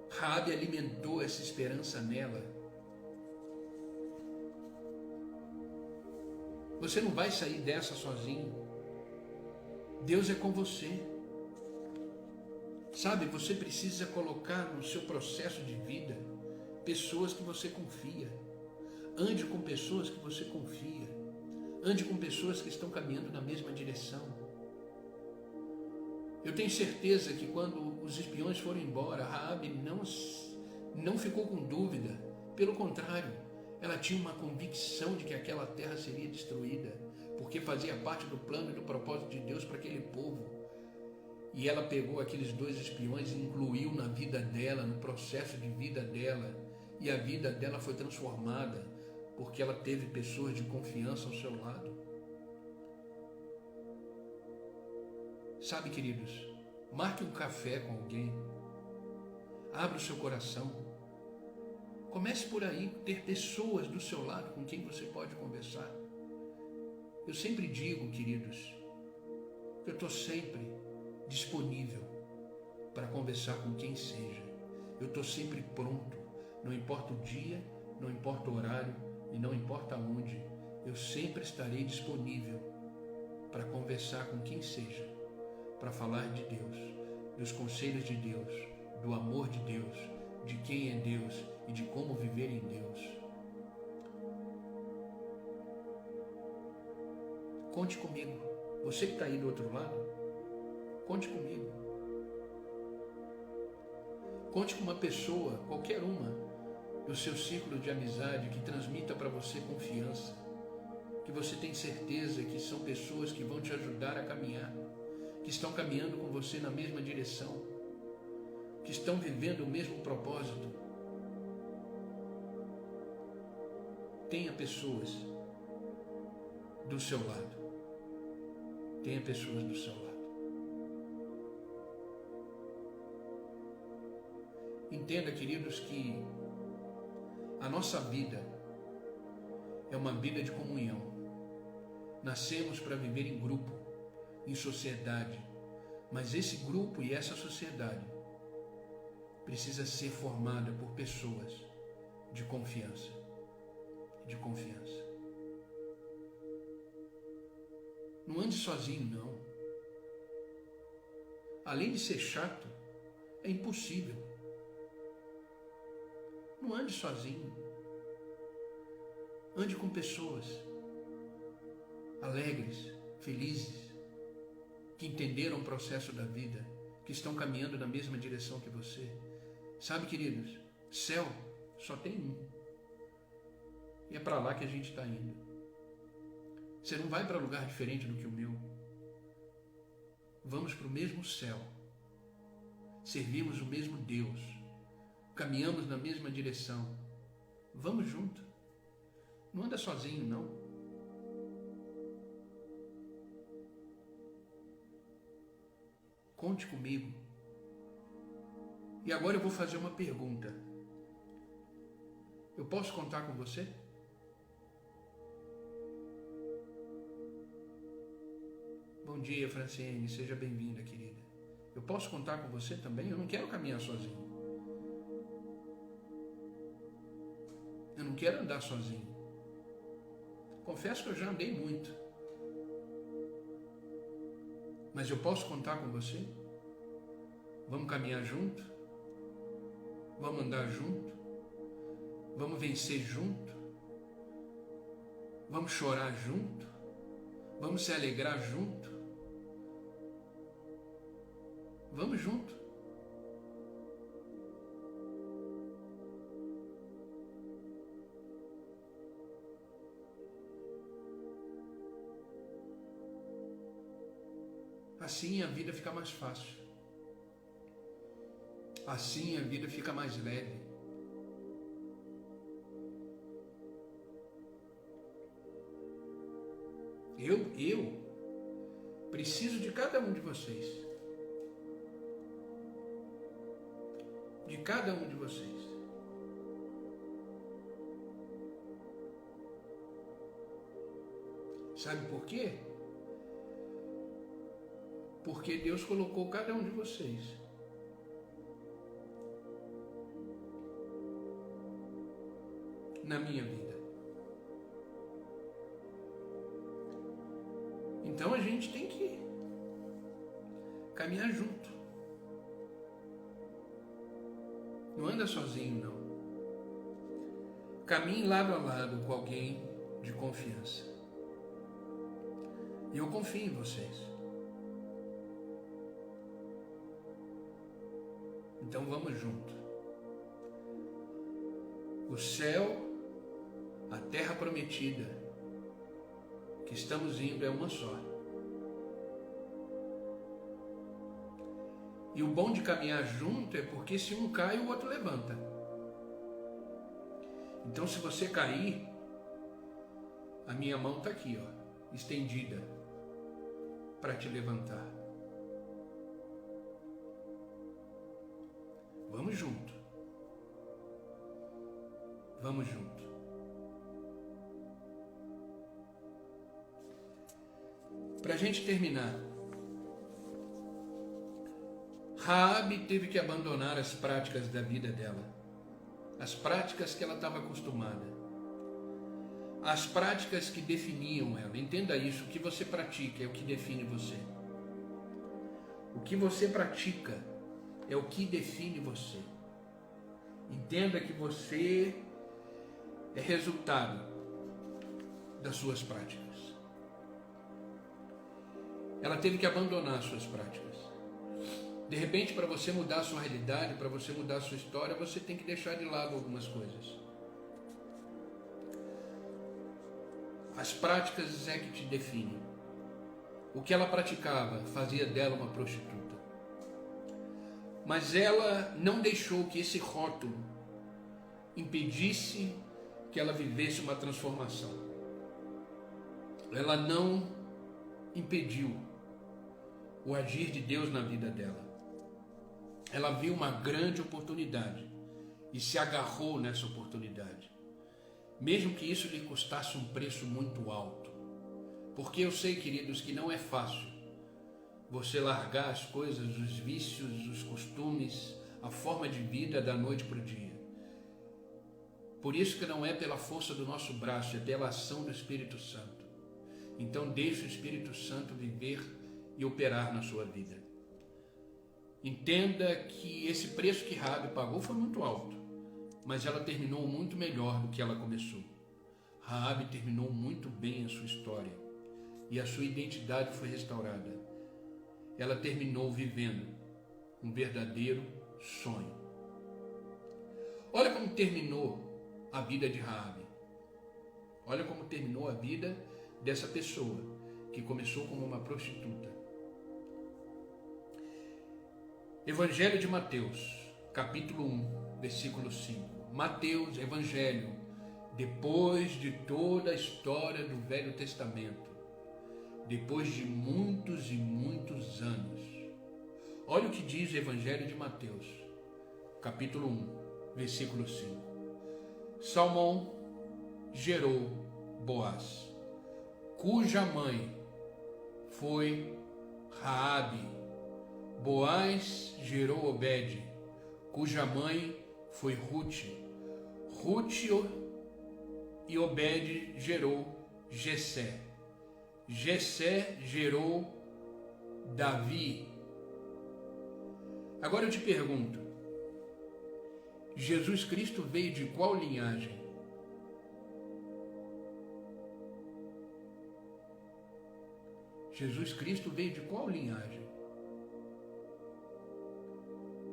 Raabe alimentou essa esperança nela. Você não vai sair dessa sozinho. Deus é com você. Sabe, você precisa colocar no seu processo de vida pessoas que você confia. Ande com pessoas que você confia. Ande com pessoas que estão caminhando na mesma direção. Eu tenho certeza que quando os espiões foram embora, Raabe não ficou com dúvida. Pelo contrário, ela tinha uma convicção de que aquela terra seria destruída, porque fazia parte do plano e do propósito de Deus para aquele povo. E ela pegou aqueles 2 espiões e incluiu na vida dela, no processo de vida dela. E a vida dela foi transformada, porque ela teve pessoas de confiança ao seu lado. Sabe, queridos, marque um café com alguém. Abra o seu coração. Comece por aí, ter pessoas do seu lado com quem você pode conversar. Eu sempre digo, queridos, que eu estou sempre disponível para conversar com quem seja. Eu estou sempre pronto, não importa o dia, não importa o horário e não importa onde, eu sempre estarei disponível para conversar com quem seja, para falar de Deus, dos conselhos de Deus, do amor de Deus, de quem é Deus e de como viver em Deus. Conte comigo. Você que está aí do outro lado, conte comigo. Conte com uma pessoa, qualquer uma, do seu círculo de amizade que transmita para você confiança, que você tem certeza que são pessoas que vão te ajudar a caminhar, que estão caminhando com você na mesma direção, que estão vivendo o mesmo propósito. Tenha pessoas do seu lado. Tenha pessoas do seu lado. Entenda, queridos, que a nossa vida é uma vida de comunhão. Nascemos para viver em grupo, em sociedade, mas esse grupo e essa sociedade precisa ser formada por pessoas de confiança. De confiança. Não ande sozinho, não. Além de ser chato, é impossível. Não ande sozinho. Ande com pessoas alegres, felizes, que entenderam o processo da vida, que estão caminhando na mesma direção que você. Sabe, queridos, céu só tem um. E é para lá que a gente está indo. Você não vai para lugar diferente do que o meu. Vamos para o mesmo céu. Servimos o mesmo Deus. Caminhamos na mesma direção. Vamos junto. Não anda sozinho, não. Conte comigo. E agora eu vou fazer uma pergunta. Eu posso contar com você? Bom dia, Franciene, seja bem-vinda, querida. Eu posso contar com você também? Eu não quero caminhar sozinho. Eu não quero andar sozinho. Confesso que eu já andei muito. Mas eu posso contar com você? Vamos caminhar junto? Vamos andar junto? Vamos vencer junto? Vamos chorar junto? Vamos se alegrar junto? Vamos junto. Assim a vida fica mais fácil. Assim a vida fica mais leve. Eu preciso de cada um de vocês. De cada um de vocês. Sabe por quê? Porque Deus colocou cada um de vocês na minha vida. Então a gente tem que caminhar junto. Não anda sozinho, não. Caminhe lado a lado com alguém de confiança. E eu confio em vocês. Então vamos junto. O céu, a terra prometida que estamos indo é uma só. E o bom de caminhar junto é porque se um cai, o outro levanta. Então se você cair, a minha mão está aqui, ó, estendida para te levantar. Vamos junto. Vamos junto. Para a gente terminar, Raabe teve que abandonar as práticas da vida dela, as práticas que ela estava acostumada, as práticas que definiam ela. Entenda isso, o que você pratica é o que define você. O que você pratica é o que define você. Entenda que você é resultado das suas práticas. Ela teve que abandonar as suas práticas. De repente, para você mudar a sua realidade, para você mudar a sua história, você tem que deixar de lado algumas coisas. As práticas é que te definem. O que ela praticava fazia dela uma prostituta. Mas ela não deixou que esse rótulo impedisse que ela vivesse uma transformação. Ela não impediu o agir de Deus na vida dela. Ela viu uma grande oportunidade e se agarrou nessa oportunidade, mesmo que isso lhe custasse um preço muito alto. Porque eu sei, queridos, que não é fácil você largar as coisas, os vícios, os costumes, a forma de vida da noite para o dia. Por isso que não é pela força do nosso braço, é pela ação do Espírito Santo. Então deixe o Espírito Santo viver e operar na sua vida. Entenda que esse preço que Raabe pagou foi muito alto, mas ela terminou muito melhor do que ela começou. Raabe terminou muito bem a sua história e a sua identidade foi restaurada. Ela terminou vivendo um verdadeiro sonho. Olha como terminou a vida de Raabe. Olha como terminou a vida dessa pessoa que começou como uma prostituta. Evangelho de Mateus, capítulo 1, versículo 5. Mateus, Evangelho, depois de toda a história do Velho Testamento, depois de muitos e muitos anos. Olha o que diz o Evangelho de Mateus, capítulo 1, versículo 5. Salmão gerou Boaz, cuja mãe foi Raabe. Boaz gerou Obed, cuja mãe foi Ruth. Ruth e Obed gerou Jessé. Jessé gerou Davi. Agora eu te pergunto, Jesus Cristo veio de qual linhagem? Jesus Cristo veio de qual linhagem?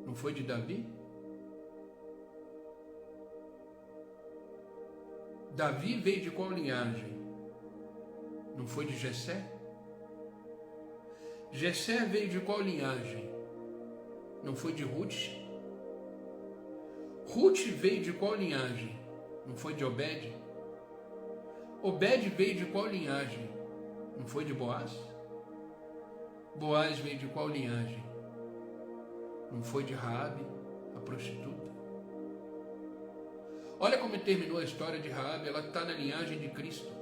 Não foi de Davi? Davi veio de qual linhagem? Não foi de Jessé? Jessé veio de qual linhagem? Não foi de Ruth? Ruth veio de qual linhagem? Não foi de Obed? Obed veio de qual linhagem? Não foi de Boaz? Boaz veio de qual linhagem? Não foi de Raabe, a prostituta? Olha como terminou a história de Raabe, ela está na linhagem de Cristo.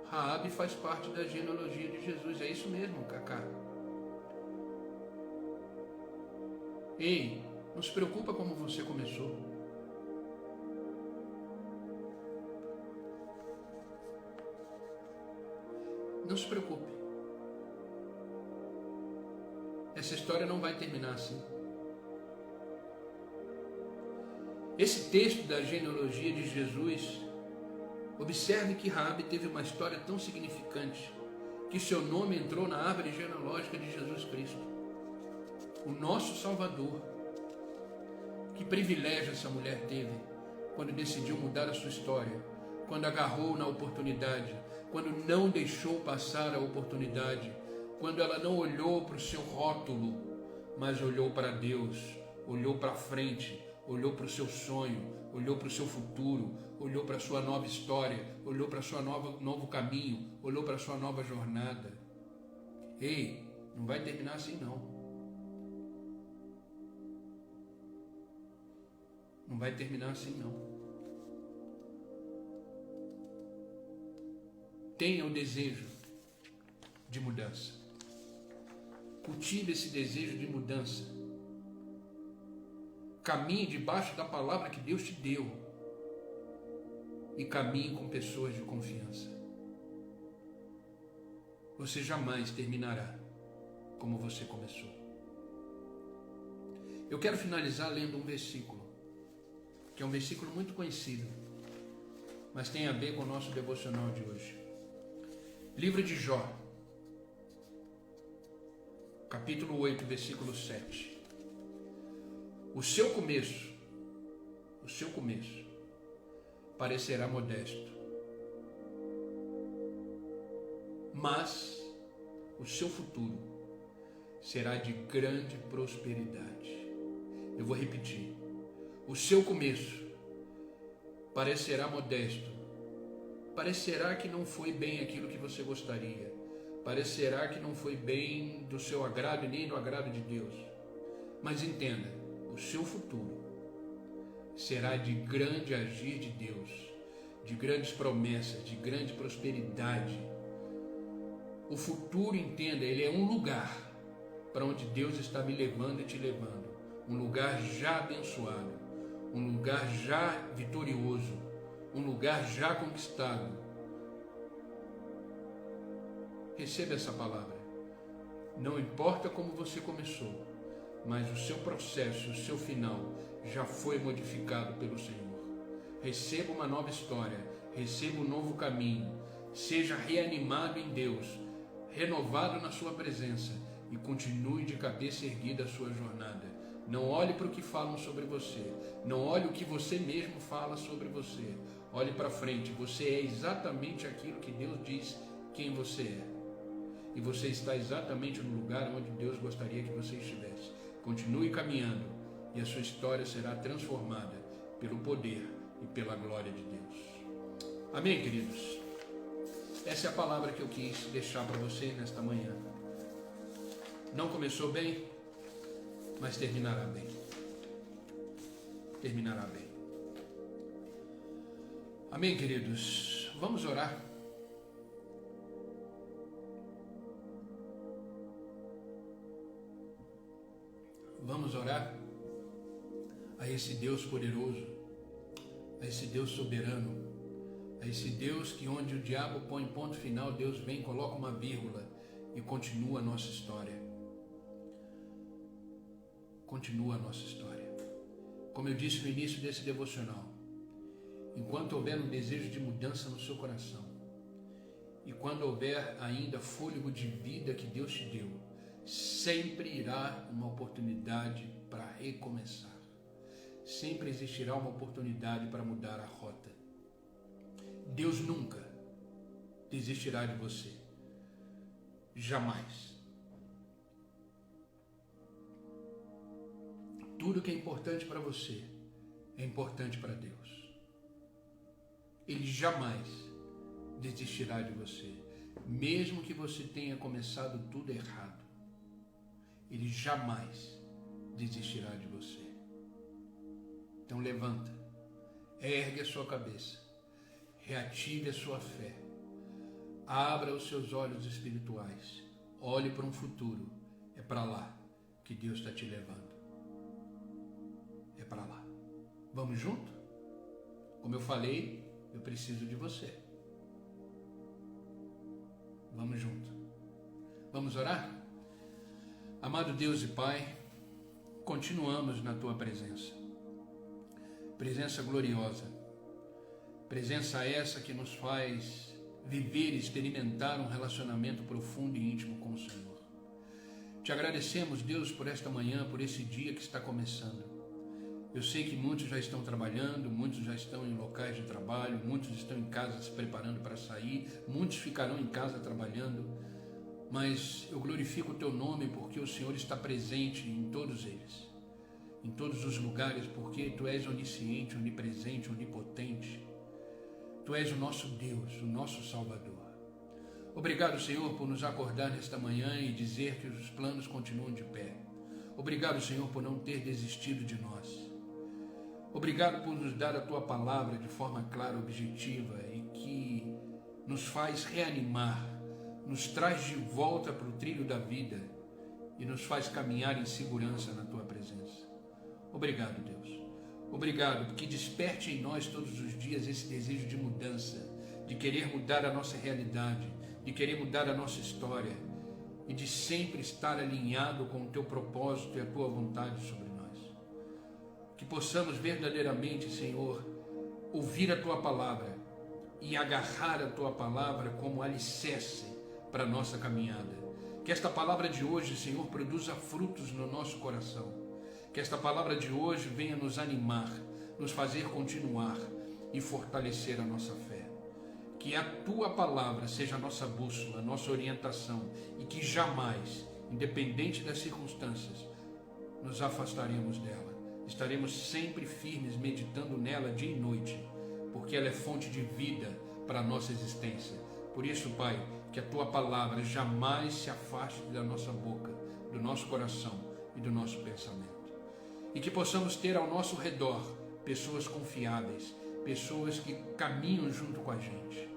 Raabe faz parte da genealogia de Jesus, é isso mesmo, Cacá. Ei, não se preocupa como você começou. Não se preocupe. Essa história não vai terminar assim. Esse texto da genealogia de Jesus, observe que Raabe teve uma história tão significante que seu nome entrou na árvore genealógica de Jesus Cristo, o nosso Salvador. Que privilégio essa mulher teve quando decidiu mudar a sua história, quando agarrou na oportunidade, quando não deixou passar a oportunidade, quando ela não olhou para o seu rótulo, mas olhou para Deus, olhou para frente, olhou para o seu sonho, olhou para o seu futuro, olhou para a sua nova história, olhou para o seu novo caminho, olhou para a sua nova jornada. Ei, não vai terminar assim não. Não vai terminar assim não. Tenha o desejo de mudança. Cultive esse desejo de mudança. Caminhe debaixo da palavra que Deus te deu. E caminhe com pessoas de confiança. Você jamais terminará como você começou. Eu quero finalizar lendo um versículo, que é um versículo muito conhecido, mas tem a ver com o nosso devocional de hoje. Livro de Jó, capítulo 8, versículo 7. O seu começo parecerá modesto, mas o seu futuro será de grande prosperidade. Eu vou repetir. O seu começo parecerá modesto, parecerá que não foi bem aquilo que você gostaria, parecerá que não foi bem do seu agrado e nem do agrado de Deus. Mas entenda, o seu futuro será de grande agir de Deus, de grandes promessas, de grande prosperidade. O futuro, entenda, ele é um lugar para onde Deus está me levando e te levando. Um lugar já abençoado, um lugar já vitorioso, um lugar já conquistado. Receba essa palavra. Não importa como você começou, mas o seu processo, o seu final já foi modificado pelo Senhor. Receba uma nova história, receba um novo caminho, seja reanimado em Deus, renovado na sua presença e continue de cabeça erguida a sua jornada. Não olhe para o que falam sobre você, não olhe o que você mesmo fala sobre você. Olhe para frente, você é exatamente aquilo que Deus diz quem você é. E você está exatamente no lugar onde Deus gostaria que você estivesse. Continue caminhando e a sua história será transformada pelo poder e pela glória de Deus. Amém, queridos? Essa é a palavra que eu quis deixar para você nesta manhã. Não começou bem, mas terminará bem. Terminará bem. Amém, queridos? Vamos orar. Vamos orar a esse Deus poderoso, a esse Deus soberano, a esse Deus que onde o diabo põe ponto final, Deus vem, coloca uma vírgula e continua a nossa história. Continua a nossa história. Como eu disse no início desse devocional, enquanto houver um desejo de mudança no seu coração, e quando houver ainda fôlego de vida que Deus te deu, sempre irá uma oportunidade para recomeçar. Sempre existirá uma oportunidade para mudar a rota. Deus nunca desistirá de você. Jamais. Tudo que é importante para você é importante para Deus. Ele jamais desistirá de você. Mesmo que você tenha começado tudo errado, Ele jamais desistirá de você. Então levanta, ergue a sua cabeça, reative a sua fé, abra os seus olhos espirituais, olhe para um futuro. É para lá que Deus está te levando. É para lá. Vamos junto? Como eu falei, eu preciso de você. Vamos junto. Vamos orar? Amado Deus e Pai, continuamos na Tua presença. Presença gloriosa. Presença essa que nos faz viver e experimentar um relacionamento profundo e íntimo com o Senhor. Te agradecemos, Deus, por esta manhã, por esse dia que está começando. Eu sei que muitos já estão trabalhando, muitos já estão em locais de trabalho, muitos estão em casa se preparando para sair, muitos ficarão em casa trabalhando, mas eu glorifico o Teu nome porque o Senhor está presente em todos eles, em todos os lugares, porque Tu és onisciente, onipresente, onipotente. Tu és o nosso Deus, o nosso Salvador. Obrigado, Senhor, por nos acordar nesta manhã e dizer que os planos continuam de pé. Obrigado, Senhor, por não ter desistido de nós. Obrigado por nos dar a Tua palavra de forma clara, objetiva e que nos faz reanimar, nos traz de volta para o trilho da vida e nos faz caminhar em segurança na Tua presença. Obrigado, Deus. Obrigado, porque desperte em nós todos os dias esse desejo de mudança, de querer mudar a nossa realidade, de querer mudar a nossa história e de sempre estar alinhado com o Teu propósito e a Tua vontade sobre nós. Que possamos verdadeiramente, Senhor, ouvir a Tua palavra e agarrar a Tua palavra como alicerce para a nossa caminhada. Que esta palavra de hoje, Senhor, produza frutos no nosso coração. Que esta palavra de hoje venha nos animar, nos fazer continuar e fortalecer a nossa fé. Que a Tua palavra seja a nossa bússola, a nossa orientação e que jamais, independente das circunstâncias, nos afastaremos dela. Estaremos sempre firmes meditando nela dia e noite, porque ela é fonte de vida para a nossa existência. Por isso, Pai, que a Tua palavra jamais se afaste da nossa boca, do nosso coração e do nosso pensamento. E que possamos ter ao nosso redor pessoas confiáveis, pessoas que caminham junto com a gente.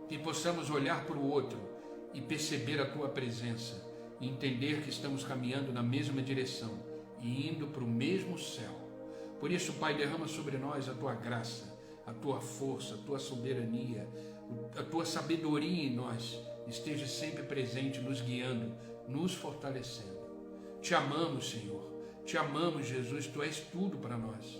Que possamos olhar para o outro e perceber a Tua presença e entender que estamos caminhando na mesma direção e indo para o mesmo céu. Por isso, Pai, derrama sobre nós a Tua graça, a Tua força, a Tua soberania, a Tua sabedoria em nós. Esteja sempre presente, nos guiando, nos fortalecendo. Te amamos, Senhor. Te amamos, Jesus. Tu és tudo para nós.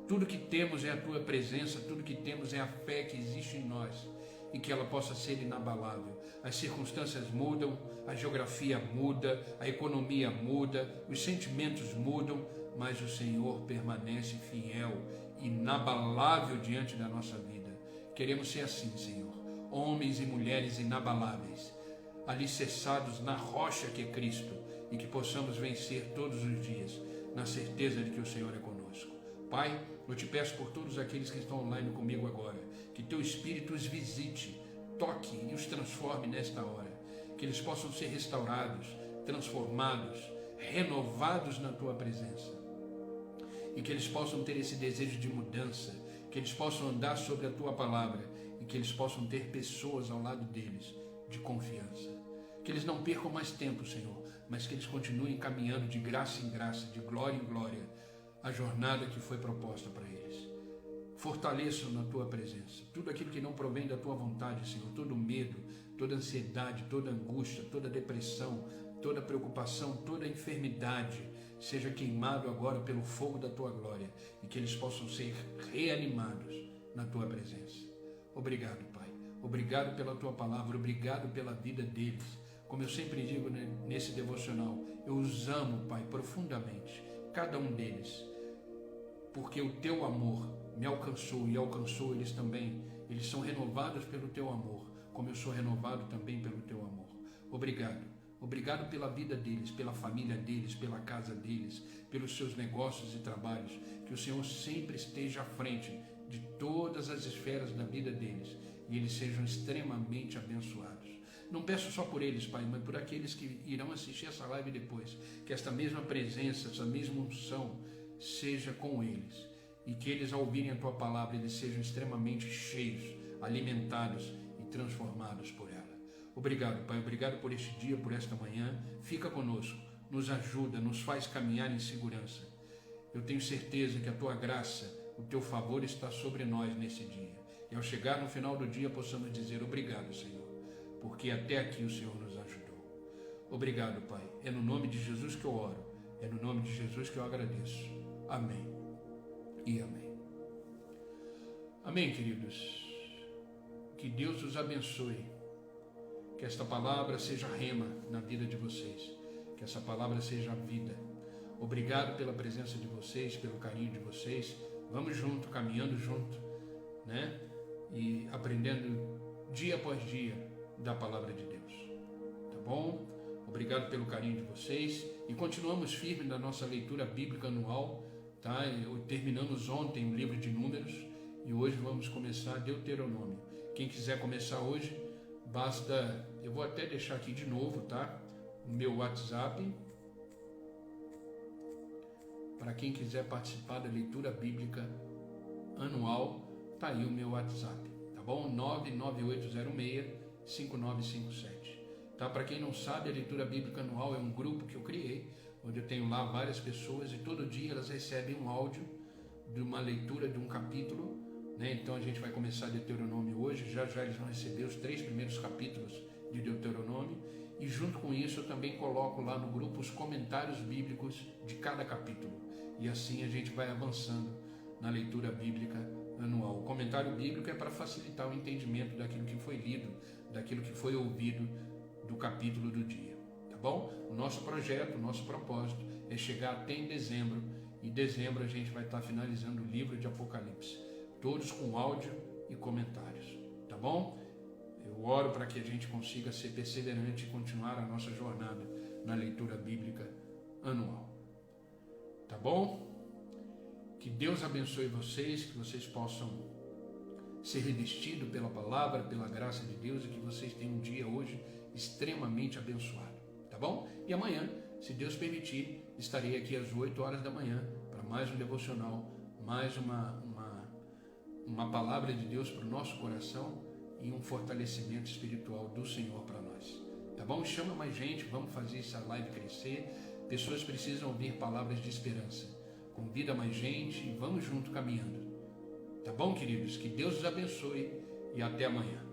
Tudo que temos é a Tua presença, tudo que temos é a fé que existe em nós e que ela possa ser inabalável. As circunstâncias mudam, a geografia muda, a economia muda, os sentimentos mudam, mas o Senhor permanece fiel, inabalável diante da nossa vida. Queremos ser assim, Senhor, homens e mulheres inabaláveis, alicerçados na rocha que é Cristo, e que possamos vencer todos os dias, na certeza de que o Senhor é conosco. Pai, eu te peço por todos aqueles que estão online comigo agora, que Teu Espírito os visite, toque e os transforme nesta hora, que eles possam ser restaurados, transformados, renovados na Tua presença, e que eles possam ter esse desejo de mudança, que eles possam andar sobre a Tua palavra e que eles possam ter pessoas ao lado deles de confiança. Que eles não percam mais tempo, Senhor, mas que eles continuem caminhando de graça em graça, de glória em glória, a jornada que foi proposta para eles. fortaleçam na tua presença. Tudo aquilo que não provém da tua vontade, Senhor, todo medo, toda ansiedade, toda angústia, toda depressão, toda preocupação, toda enfermidade, seja queimado agora pelo fogo da tua glória e que eles possam ser reanimados na tua presença. Obrigado, Pai. Obrigado pela tua palavra, obrigado pela vida deles. Como eu sempre digo nesse devocional, eu os amo, Pai, profundamente, cada um deles, porque o teu amor me alcançou e alcançou eles também. Eles são renovados pelo teu amor, como eu sou renovado também pelo teu amor. Obrigado. Obrigado pela vida deles, pela família deles, pela casa deles, pelos seus negócios e trabalhos. Que o Senhor sempre esteja à frente de todas as esferas da vida deles e eles sejam extremamente abençoados. Não peço só por eles, Pai, mas por aqueles que irão assistir essa live depois. Que esta mesma presença, essa mesma unção seja com eles e que eles, ao ouvirem a Tua palavra, eles sejam extremamente cheios, alimentados e transformados por ela. Obrigado, Pai, obrigado por este dia, por esta manhã. Fica conosco, nos ajuda, nos faz caminhar em segurança. Eu tenho certeza que a Tua graça, o Teu favor está sobre nós nesse dia. E ao chegar no final do dia, possamos dizer obrigado, Senhor, porque até aqui o Senhor nos ajudou. Obrigado, Pai. É no nome de Jesus que eu oro, é no nome de Jesus que eu agradeço. Amém e amém. Amém, queridos. Que Deus os abençoe. Que esta palavra seja rema na vida de vocês. Que essa palavra seja vida. Obrigado pela presença de vocês, pelo carinho de vocês. Vamos junto, caminhando junto, né? E aprendendo dia após dia da palavra de Deus. Tá bom? Obrigado pelo carinho de vocês. E continuamos firmes na nossa leitura bíblica anual, tá? Terminamos ontem o livro de Números e hoje vamos começar Deuteronômio. Quem quiser começar hoje, basta, eu vou até deixar aqui de novo, tá? O meu WhatsApp, para quem quiser participar da leitura bíblica anual, tá aí o meu WhatsApp, tá bom? 99806-5957. Tá? Para quem não sabe, a leitura bíblica anual é um grupo que eu criei, onde eu tenho lá várias pessoas e todo dia elas recebem um áudio de uma leitura de um capítulo, né? Então a gente vai começar Deuteronômio hoje, já eles vão receber os 3 primeiros capítulos de Deuteronômio e junto com isso eu também coloco lá no grupo os comentários bíblicos de cada capítulo e assim a gente vai avançando na leitura bíblica anual. O comentário bíblico é para facilitar o entendimento daquilo que foi lido, daquilo que foi ouvido do capítulo do dia, tá bom? O nosso projeto, o nosso propósito é chegar até em dezembro, e em dezembro a gente vai estar finalizando o livro de Apocalipse, todos com áudio e comentários, tá bom? Eu oro para que a gente consiga ser perseverante e continuar a nossa jornada na leitura bíblica anual, tá bom? Que Deus abençoe vocês, que vocês possam ser revestidos pela palavra, pela graça de Deus e que vocês tenham um dia hoje extremamente abençoado, tá bom? E amanhã, se Deus permitir, estarei aqui às 8 horas da manhã para mais um devocional, mais uma palavra de Deus para o nosso coração e um fortalecimento espiritual do Senhor para nós, tá bom? Chama mais gente, vamos fazer essa live crescer. Pessoas precisam ouvir palavras de esperança. Convida mais gente e vamos junto caminhando. Tá bom, queridos? Que Deus os abençoe e até amanhã.